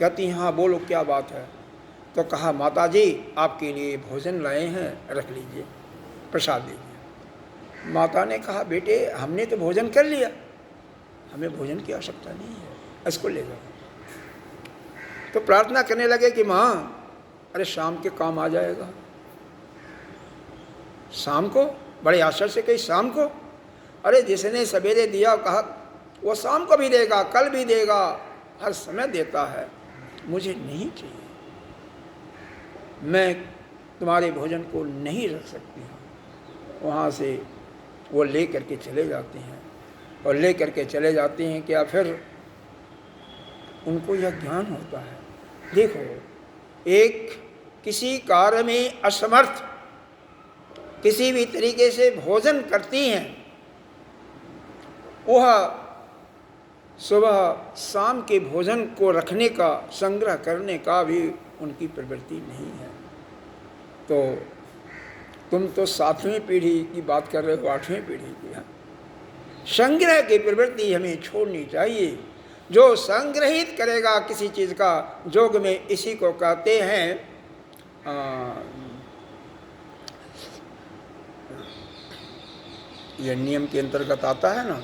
Speaker 1: कहती हैं हाँ बोलो क्या बात है। तो कहा माता जी आपके लिए भोजन लाए हैं, रख लीजिए, प्रसाद लीजिए। माता ने कहा बेटे हमने तो भोजन कर लिया, हमें भोजन की आवश्यकता नहीं है, इसको ले जाओ। तो प्रार्थना करने लगे कि माँ अरे शाम के काम आ जाएगा। शाम को? बड़े आश्चर्य से कही शाम को? अरे जिसने सवेरे दिया कहा वो शाम को भी देगा, कल भी देगा, हर समय देता है, मुझे नहीं चाहिए, मैं तुम्हारे भोजन को नहीं रख सकती हूँ। वहाँ से वो ले करके चले जाते हैं, और ले करके चले जाते हैं क्या फिर उनको यह ज्ञान होता है। देखो एक किसी कार्य में असमर्थ किसी भी तरीके से भोजन करती हैं, वह सुबह शाम के भोजन को रखने का, संग्रह करने का भी उनकी प्रवृत्ति नहीं है। तो तुम तो 7वीं पीढ़ी की बात कर रहे हो, 8वीं पीढ़ी की है। संग्रह की प्रवृत्ति हमें छोड़नी चाहिए। जो संग्रहित करेगा किसी चीज़ का, योग में इसी को कहते हैं यह नियम के अंतर्गत आता है ना,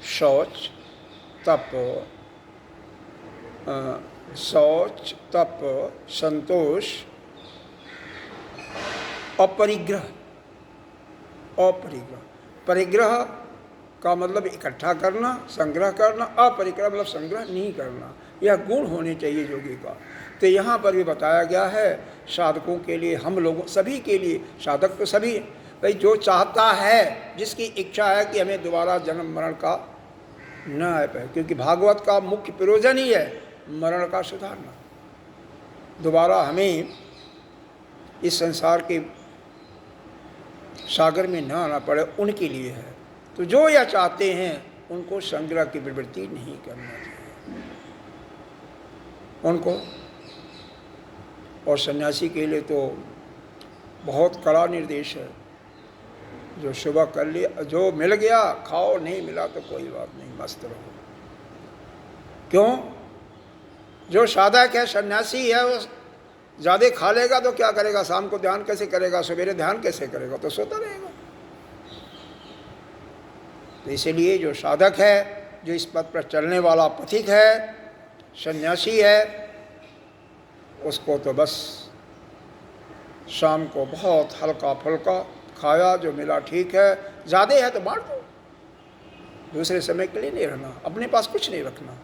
Speaker 1: शौच तप, शौच तप संतोष अपरिग्रह। अपरिग्रह, परिग्रह का मतलब इकट्ठा करना, संग्रह करना, अपरिग्रह मतलब संग्रह नहीं करना। यह गुण होने चाहिए योगी का। तो यहाँ पर भी बताया गया है साधकों के लिए, हम लोगों सभी के लिए, साधक तो सभी भाई, जो चाहता है, जिसकी इच्छा है कि हमें दोबारा जन्म मरण का न आ पाए, क्योंकि भागवत का मुख्य प्रयोजन ही है मरण का सुधारना, दोबारा हमें इस संसार के सागर में न आना पड़े, उनके लिए है। तो जो यह चाहते हैं उनको संग्रह की प्रवृत्ति नहीं करना चाहिए उनको। और सन्यासी के लिए तो बहुत कड़ा निर्देश है, जो सुबह कर लिया, जो मिल गया खाओ, नहीं मिला तो कोई बात नहीं, मस्त रहो। क्यों? जो साधक है, सन्यासी है, वो ज़्यादा खा लेगा तो क्या करेगा? शाम को ध्यान कैसे करेगा? सवेरे ध्यान कैसे करेगा? तो सोता रहेगा। तो इसीलिए जो साधक है, जो इस पथ पर चलने वाला पथिक है, सन्यासी है, उसको तो बस शाम को बहुत हल्का फुल्का खाया, जो मिला ठीक है, ज़्यादा है तो बांट दो, दूसरे समय के लिए नहीं रहना, अपने पास कुछ नहीं रखना,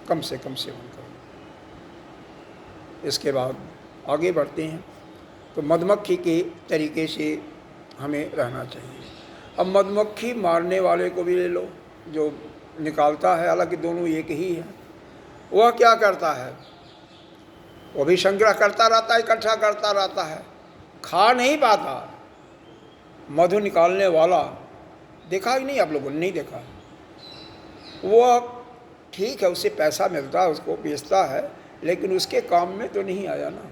Speaker 1: कम से कम सेवन करो। इसके बाद आगे बढ़ते हैं। तो मधुमक्खी के तरीके से हमें रहना चाहिए। अब मधुमक्खी मारने वाले को भी ले लो, जो निकालता है, हालांकि दोनों एक ही है। वह क्या करता है? वो भी संग्रह करता रहता है, इकट्ठा करता रहता है, खा नहीं पाता। मधु निकालने वाला देखा ही नहीं आप लोगों ने? नहीं देखा। वह ठीक है, उससे पैसा मिलता है, उसको बेचता है, लेकिन उसके काम में तो नहीं आया ना।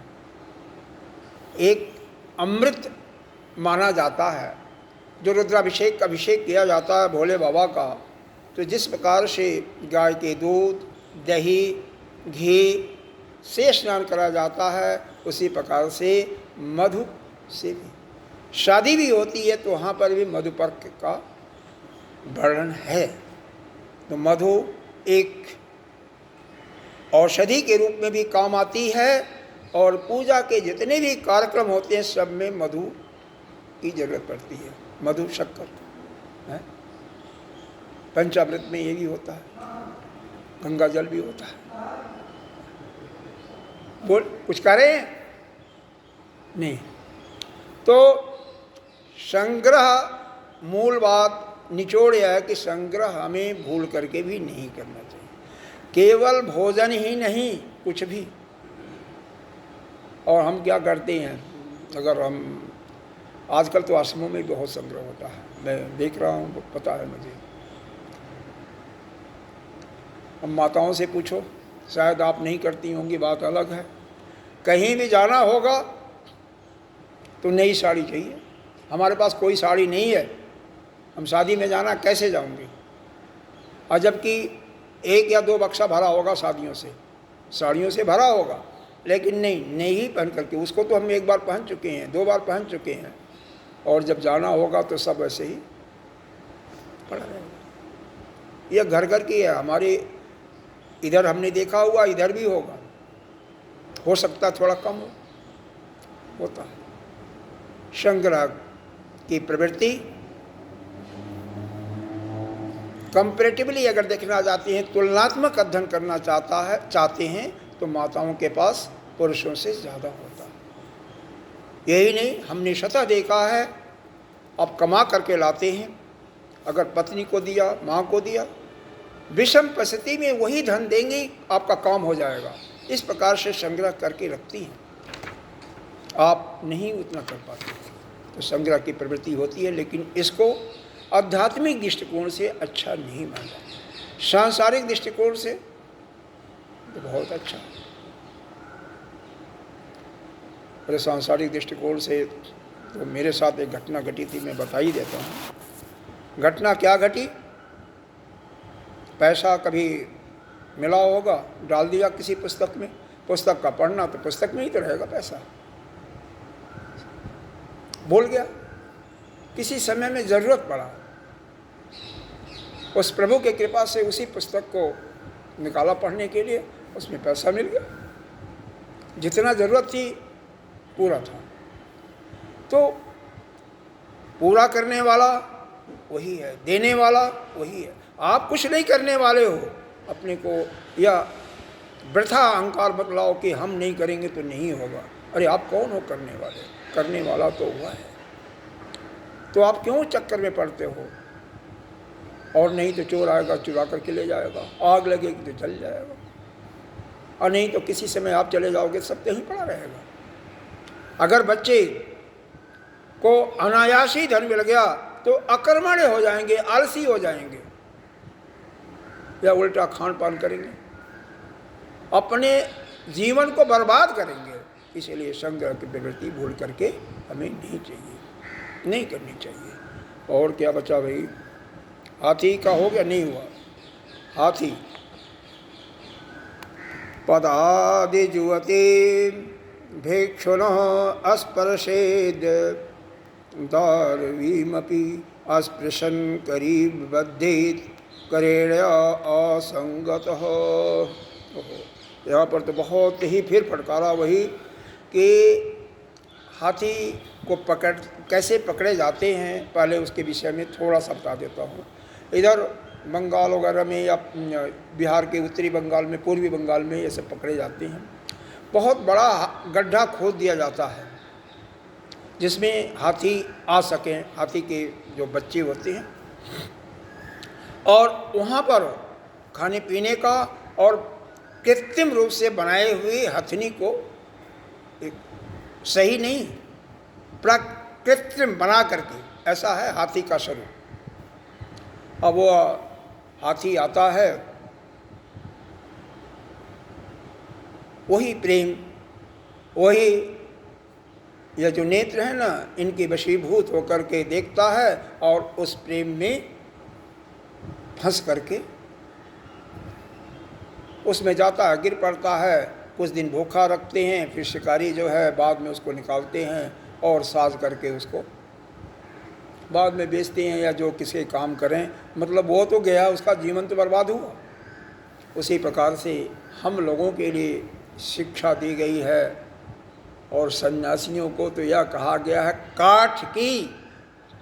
Speaker 1: एक अमृत माना जाता है, जो रुद्राभिषेक का अभिषेक किया जाता है भोले बाबा का, तो जिस प्रकार से गाय के दूध, दही, घी से स्नान करा जाता है, उसी प्रकार से मधु से भी शादी भी होती है, तो वहाँ पर भी मधुपर्क का वर्णन है। तो मधु एक औषधि के रूप में भी काम आती है, और पूजा के जितने भी कार्यक्रम होते हैं सब में मधु की जरूरत पड़ती है। मधु शक्कर है, पंचामृत में ये भी होता है, गंगा जल भी होता है। बोल कुछ कह रहे हैं? नहीं। तो संग्रह, मूल बात निचोड़ यह है कि संग्रह हमें भूल करके भी नहीं करना चाहिए। केवल भोजन ही नहीं, कुछ भी। और हम क्या करते हैं, अगर हम आजकल तो आश्रमों में बहुत संग्रह होता है, मैं देख रहा हूँ, पता है मुझे। अब माताओं से पूछो, शायद आप नहीं करती होंगी, बात अलग है। कहीं भी जाना होगा तो नई साड़ी चाहिए। हमारे पास कोई साड़ी नहीं है, हम शादी में जाना कैसे जाऊंगी? और जबकि 1 या 2 बक्सा भरा होगा साड़ियों से भरा होगा, लेकिन नहीं पहन करके, उसको तो हम 1 बार पहन चुके हैं, 2 बार पहन चुके हैं, और जब जाना होगा तो सब ऐसे ही पड़ा रहेगा। यह घर घर की है, हमारे इधर हमने देखा हुआ, इधर भी होगा, हो सकता थोड़ा कम होता है। संग्रह की प्रवृत्ति कंपैरेटिवली अगर देखना चाहते हैं, तुलनात्मक अध्ययन करना चाहते हैं तो माताओं के पास पुरुषों से ज़्यादा होता है। यही नहीं, हमने स्वतः देखा है, अब कमा करके लाते हैं, अगर पत्नी को दिया, माँ को दिया, विषम परिस्थिति में वही धन देंगे, आपका काम हो जाएगा। इस प्रकार से संग्रह करके रखती हैं, आप नहीं उतना कर पाते, तो संग्रह की प्रवृत्ति होती है। लेकिन इसको आध्यात्मिक दृष्टिकोण से अच्छा नहीं माना, सांसारिक दृष्टिकोण से तो बहुत अच्छा है। और सांसारिक दृष्टिकोण से तो मेरे साथ एक घटना घटी थी, मैं बता ही देता हूँ। घटना क्या घटी? पैसा कभी मिला होगा, डाल दिया किसी पुस्तक में, पुस्तक का पढ़ना तो पुस्तक में ही तो रहेगा पैसा, भूल गया। किसी समय में ज़रूरत पड़ा, उस प्रभु के कृपा से उसी पुस्तक को निकाला पढ़ने के लिए, उसमें पैसा मिल गया, जितना ज़रूरत थी पूरा था। तो पूरा करने वाला वही है, देने वाला वही है। आप कुछ नहीं करने वाले हो अपने को, या वृथा अहंकार मत लाओ कि हम नहीं करेंगे तो नहीं होगा। अरे आप कौन हो करने वाले? करने वाला तो हुआ है, तो आप क्यों चक्कर में पड़ते हो? और नहीं तो चोर आएगा, चुरा करके ले जाएगा, आग लगेगी तो जल जाएगा, और नहीं तो किसी समय आप चले जाओगे, सब कहीं पड़ा रहेगा। अगर बच्चे को अनायास ही धन मिल गया तो अकर्मण्य हो जाएंगे, आलसी हो जाएंगे, या उल्टा खान पान करेंगे, अपने जीवन को बर्बाद करेंगे। इसलिए संग्रह की प्रवृत्ति भूल करके हमें नहीं चाहिए, नहीं करनी चाहिए। और क्या बचा भाई? हाथी का हो गया, नहीं हुआ। हाथी पदादि जुवते भिक्षुनः अस्पर्शेद दारवीमपि अस्पृशन करीब बद्धेत करेण असंगतः। यहाँ पर तो बहुत ही फिर फटकारा वही कि हाथी को कैसे पकड़े जाते हैं, पहले उसके विषय में थोड़ा सा बता देता हूँ। इधर बंगाल वगैरह में या बिहार के उत्तरी बंगाल में, पूर्वी बंगाल में ये सब पकड़े जाते हैं। बहुत बड़ा गड्ढा खोद दिया जाता है जिसमें हाथी आ सकें, हाथी के जो बच्चे होते हैं, और वहाँ पर खाने पीने का और कृत्रिम रूप से बनाए हुए हथनी को, एक सही नहीं, कृत्रिम बना करके, ऐसा है हाथी का स्वरूप। अब वो हाथी आता है, वही प्रेम, वही यह जो नेत्र है ना, इनके वशीभूत होकर के देखता है और उस प्रेम में फंस करके उसमें जाता है, गिर पड़ता है। कुछ दिन भूखा रखते हैं, फिर शिकारी जो है बाद में उसको निकालते हैं और साज करके उसको बाद में बेचते हैं, या जो किसी काम करें, मतलब वो तो गया, उसका जीवन तो बर्बाद हुआ। उसी प्रकार से हम लोगों के लिए शिक्षा दी गई है, और सन्यासियों को तो यह कहा गया है, काठ की,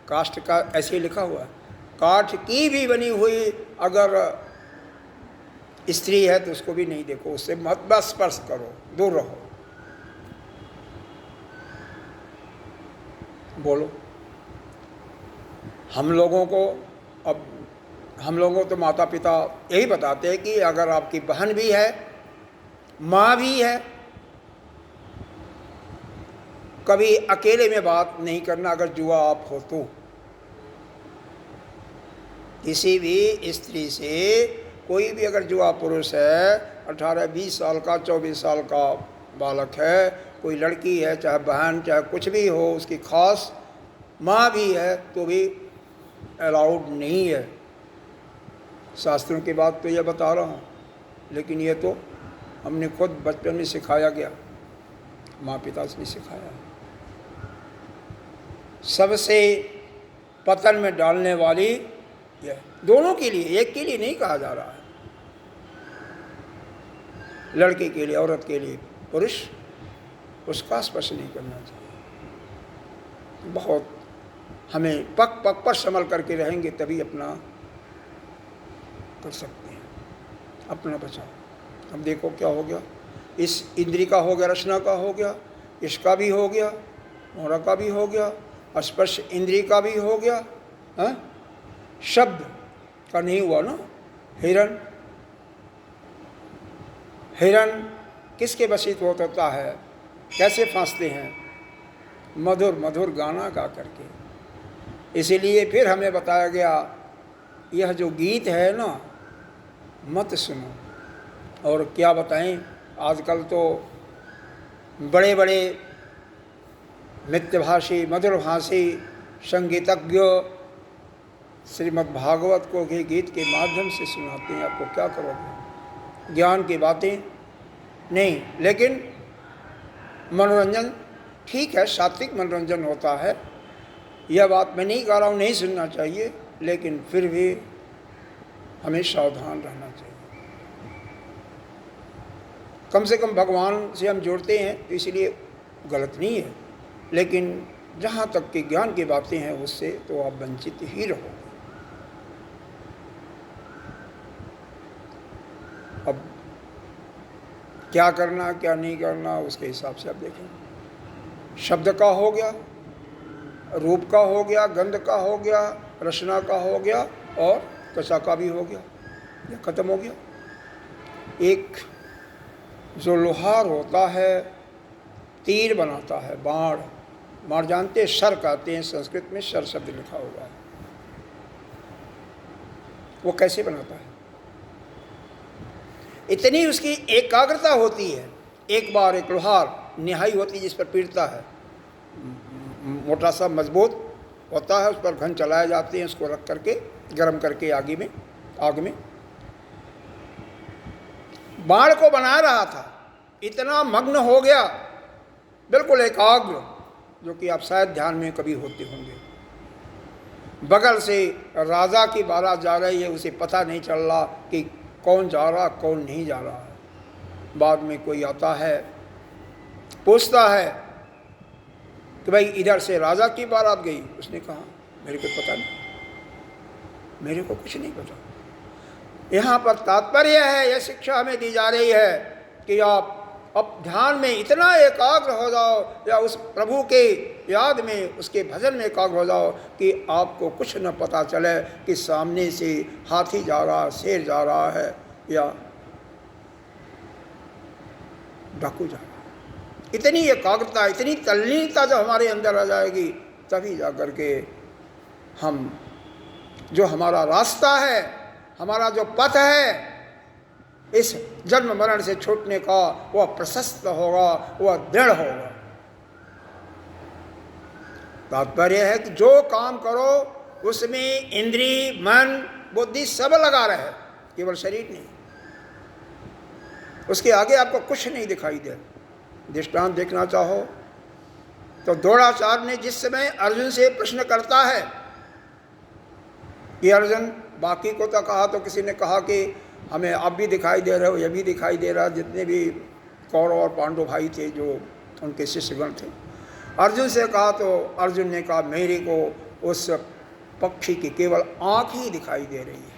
Speaker 1: काष्ठ का ऐसे लिखा हुआ है, काठ की भी बनी हुई अगर स्त्री है तो उसको भी नहीं देखो, उससे मत स्पर्श करो, दूर रहो। बोलो, हम लोगों तो माता पिता यही बताते हैं कि अगर आपकी बहन भी है, माँ भी है, कभी अकेले में बात नहीं करना अगर जुआ आप हो तो। किसी भी स्त्री से कोई भी अगर जुआ पुरुष है 18-20 साल का, 24 साल का बालक है, कोई लड़की है, चाहे बहन, चाहे कुछ भी हो, उसकी खास माँ भी है, तो भी अलाउड नहीं है। शास्त्रों की बात तो यह बता रहा हूँ, लेकिन ये तो हमने खुद बचपन में सिखाया गया, माँ पिता से सिखाया। सबसे पतन में डालने वाली यह, दोनों के लिए, एक के लिए नहीं कहा जा रहा है, लड़के के लिए, औरत के लिए, पुरुष उसका स्पर्श नहीं करना चाहिए। बहुत हमें पग पग पर संभल करके रहेंगे तभी अपना कर सकते हैं, अपना बचाव। अब देखो क्या हो गया, इस इंद्री का हो गया, रचना का हो गया, इसका भी हो गया, मोहरा का भी हो गया, स्पर्श इंद्री का भी हो गया, हाँ? शब्द का नहीं हुआ ना। हिरण, हिरण किसके वशीत होता है, कैसे फांसते हैं, मधुर मधुर गाना गा करके। इसीलिए फिर हमें बताया गया, यह जो गीत है ना, मत सुनो। और क्या बताएं, आजकल तो बड़े बड़े मित्यभाषी, मधुरभाषी संगीतज्ञ श्रीमद् भागवत को भी गीत के माध्यम से सुनाते हैं। आपको क्या करोगे, ज्ञान की बातें नहीं, लेकिन मनोरंजन ठीक है, सात्विक मनोरंजन होता है, यह बात मैं नहीं कह रहा हूँ नहीं सुनना चाहिए, लेकिन फिर भी हमें सावधान रहना चाहिए। कम से कम भगवान से हम जुड़ते हैं तो इसलिए गलत नहीं है, लेकिन जहाँ तक कि ज्ञान की बातें हैं उससे तो आप वंचित ही रहोगे। अब क्या करना क्या नहीं करना उसके हिसाब से आप देखें। शब्द का हो गया, रूप का हो गया, गंध का हो गया, रचना का हो गया और त्वचा का भी हो गया, यह खत्म हो गया। एक जो लोहार होता है, तीर बनाता है, बाण, बाण जानते हैं, शर कहते हैं, संस्कृत में शर शब्द लिखा हुआ है। वो कैसे बनाता है, इतनी उसकी एकाग्रता होती है। एक बार एक लोहार निहाई होती है जिस पर पीटता है, मोटा सा मजबूत होता है, उस पर घन चलाए जाते हैं, उसको रख करके गर्म करके आग में बाण को बना रहा था, इतना मग्न हो गया, बिल्कुल एकाग्र, जो कि आप शायद ध्यान में कभी होते होंगे। बगल से राजा की बारात जा रही है, उसे पता नहीं चल रहा कि कौन जा रहा कौन नहीं जा रहा है। बाद में कोई आता है, पूछता है कि भाई इधर से राजा की बारात गई। उसने कहा मेरे को पता नहीं, मेरे को कुछ नहीं पता। यहाँ पर तात्पर्य है, यह शिक्षा हमें दी जा रही है कि आप अब ध्यान में इतना एकाग्र हो जाओ, या उस प्रभु के याद में, उसके भजन में एकाग्र हो जाओ कि आपको कुछ न पता चले कि सामने से हाथी जा रहा, शेर जा रहा है या डाकू जा रहा है। इतनी एकाग्रता, इतनी तल्लीनता जब हमारे अंदर आ जाएगी, तभी जा कर के हम जो हमारा रास्ता है, हमारा जो पथ है, इस जन्म मरण से छूटने का, वह प्रशस्त होगा, वह दृढ़ होगा। तात्पर्य है कि जो काम करो उसमें इंद्री, मन, बुद्धि सब लगा रहे, केवल शरीर नहीं। उसके आगे आपको कुछ नहीं दिखाई दे। दृष्टांत देखना चाहो तो द्रोणाचार्य ने जिस समय अर्जुन से प्रश्न करता है कि अर्जुन, बाकी को तो कहा, तो किसी ने कहा कि हमें आप भी दिखाई दे रहे हो, यह भी दिखाई दे रहा, जितने भी कौरव और पांडव भाई थे जो उनके शिष्यगण थे। अर्जुन से कहा तो अर्जुन ने कहा मेरे को उस पक्षी की केवल आँख ही दिखाई दे रही है,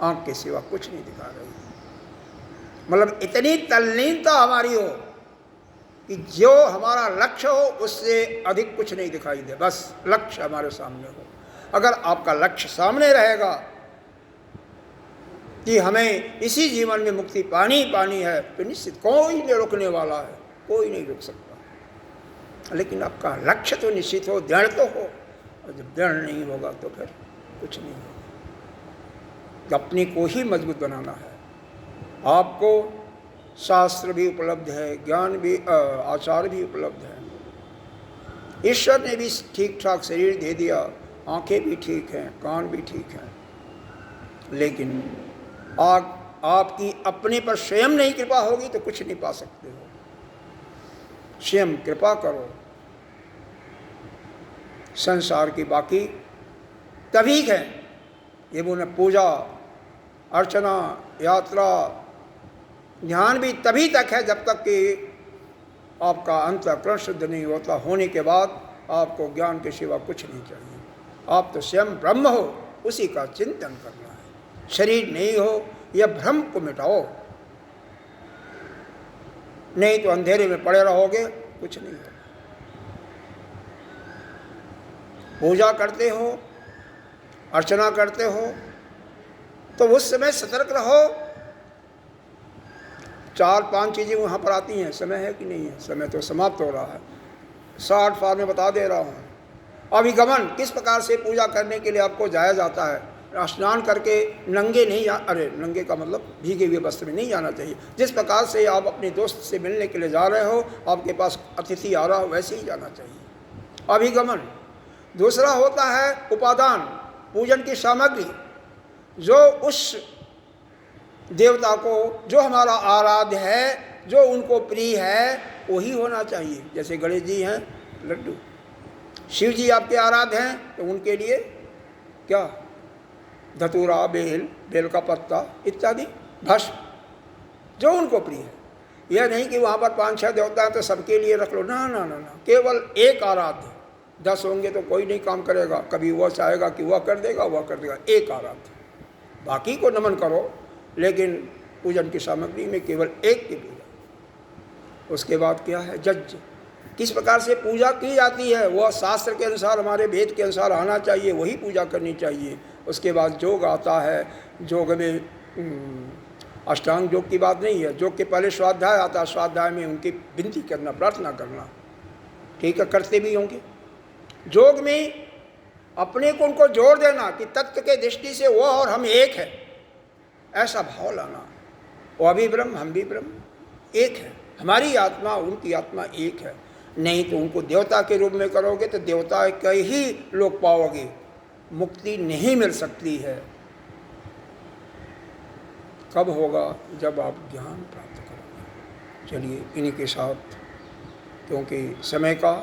Speaker 1: आँख के सिवा कुछ नहीं दिखा रही है। मतलब इतनी तल्लीनता हमारी हो कि जो हमारा लक्ष्य हो उससे अधिक कुछ नहीं दिखाई दे, बस लक्ष्य हमारे सामने हो। अगर आपका लक्ष्य सामने रहेगा कि हमें इसी जीवन में मुक्ति पानी है, तो निश्चित कोई नहीं रोकने वाला है, कोई नहीं रोक सकता। लेकिन आपका लक्ष्य तो निश्चित हो, दृढ़ तो हो, और जब दृढ़ नहीं होगा तो फिर कुछ नहीं होगा। अपने को ही मजबूत बनाना है, आपको शास्त्र भी उपलब्ध है, ज्ञान भी, आचार भी उपलब्ध है। ईश्वर ने भी ठीक ठाक शरीर दे दिया, आंखें भी ठीक हैं, कान भी ठीक हैं, लेकिन आपकी अपने पर स्वयं नहीं कृपा होगी तो कुछ नहीं पा सकते हो। स्वयं कृपा करो। संसार की बाकी तभी है, ये बोले पूजा अर्चना यात्रा ध्यान भी तभी तक है जब तक कि आपका अंतःकरण शुद्ध नहीं होता। होने के बाद आपको ज्ञान के सिवा कुछ नहीं चाहिए। आप तो स्वयं ब्रह्म हो, उसी का चिंतन करना है। शरीर नहीं हो, यह भ्रम को मिटाओ, नहीं तो अंधेरे में पड़े रहोगे, कुछ नहीं होगा। पूजा करते हो, अर्चना करते हो, तो उस समय सतर्क रहो। 4-5 चीज़ें वहाँ पर आती हैं। समय है कि नहीं है? समय तो समाप्त हो रहा है। 60 फार में बता दे रहा हूँ। अभिगमन किस प्रकार से पूजा करने के लिए आपको जाया जाता है। स्नान करके नंगे नहीं नंगे का मतलब भीगे हुए वस्त्र में नहीं जाना चाहिए। जिस प्रकार से आप अपने दोस्त से मिलने के लिए जा रहे हो, आपके पास अतिथि आ रहा हो, वैसे ही जाना चाहिए। अभिगमन। दूसरा होता है उपादान, पूजन की सामग्री, जो उस देवता को, जो हमारा आराध्य है, जो उनको प्रिय है, वही होना चाहिए। जैसे गणेश जी हैं लड्डू, शिव जी आपके आराध्य हैं तो उनके लिए क्या, धतूरा, बेल का पत्ता इत्यादि, भस्म, जो उनको प्रिय है। यह नहीं कि वहाँ पर 5-6 देवता हैं तो सबके लिए रख लो, ना ना ना ना, केवल एक आराध्य। 10 होंगे तो कोई नहीं काम करेगा, कभी वह चाहेगा कि वह कर देगा, वह कर देगा। एक आराध्य, बाकी को नमन करो, लेकिन पूजन की सामग्री में केवल एक की पूजा। उसके बाद क्या है, यज्ञ। किस प्रकार से पूजा की जाती है वह शास्त्र के अनुसार, हमारे वेद के अनुसार आना चाहिए, वही पूजा करनी चाहिए। उसके बाद योग आता है। योग में अष्टांग योग की बात नहीं है, योग के पहले स्वाध्याय आता है। स्वाध्याय में उनकी विनती करना, प्रार्थना करना, ठीक है, करते भी होंगे। योग में अपने को उनको जोड़ देना कि तत्व के दृष्टि से वह और हम एक है, ऐसा भाव लाना। वह भी ब्रह्म, हम भी ब्रह्म, एक है। हमारी आत्मा उनकी आत्मा एक है। नहीं तो उनको देवता के रूप में करोगे तो देवता के ही लोग पाओगे, मुक्ति नहीं मिल सकती है। कब होगा, जब आप ज्ञान प्राप्त करोगे। चलिए इन्हीं के साथ, क्योंकि समय का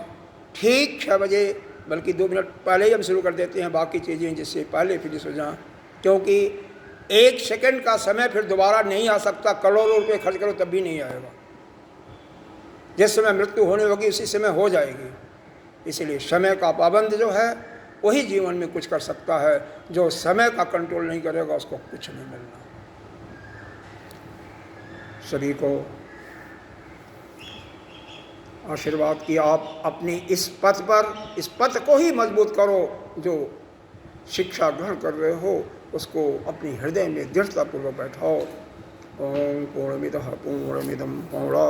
Speaker 1: ठीक 6 बजे, बल्कि 2 मिनट पहले ही हम शुरू कर देते हैं बाकी चीज़ें, जिससे पहले फिनिश हो जाए। क्योंकि 1 सेकंड का समय फिर दोबारा नहीं आ सकता। करोड़ों रुपए खर्च करो तब भी नहीं आएगा। जिस समय मृत्यु होने होगी उसी समय हो जाएगी। इसलिए समय का पाबंद जो है वही जीवन में कुछ कर सकता है। जो समय का कंट्रोल नहीं करेगा उसको कुछ नहीं मिलना। सभी को आशीर्वाद कि आप अपनी इस पथ पर, इस पथ को ही मजबूत करो। जो शिक्षा ग्रहण कर रहे हो उसको अपने हृदय में दृढ़तापूर्वक बैठाओ। ओम पूर्णमिदः पूर्णमिदं पूर्णात्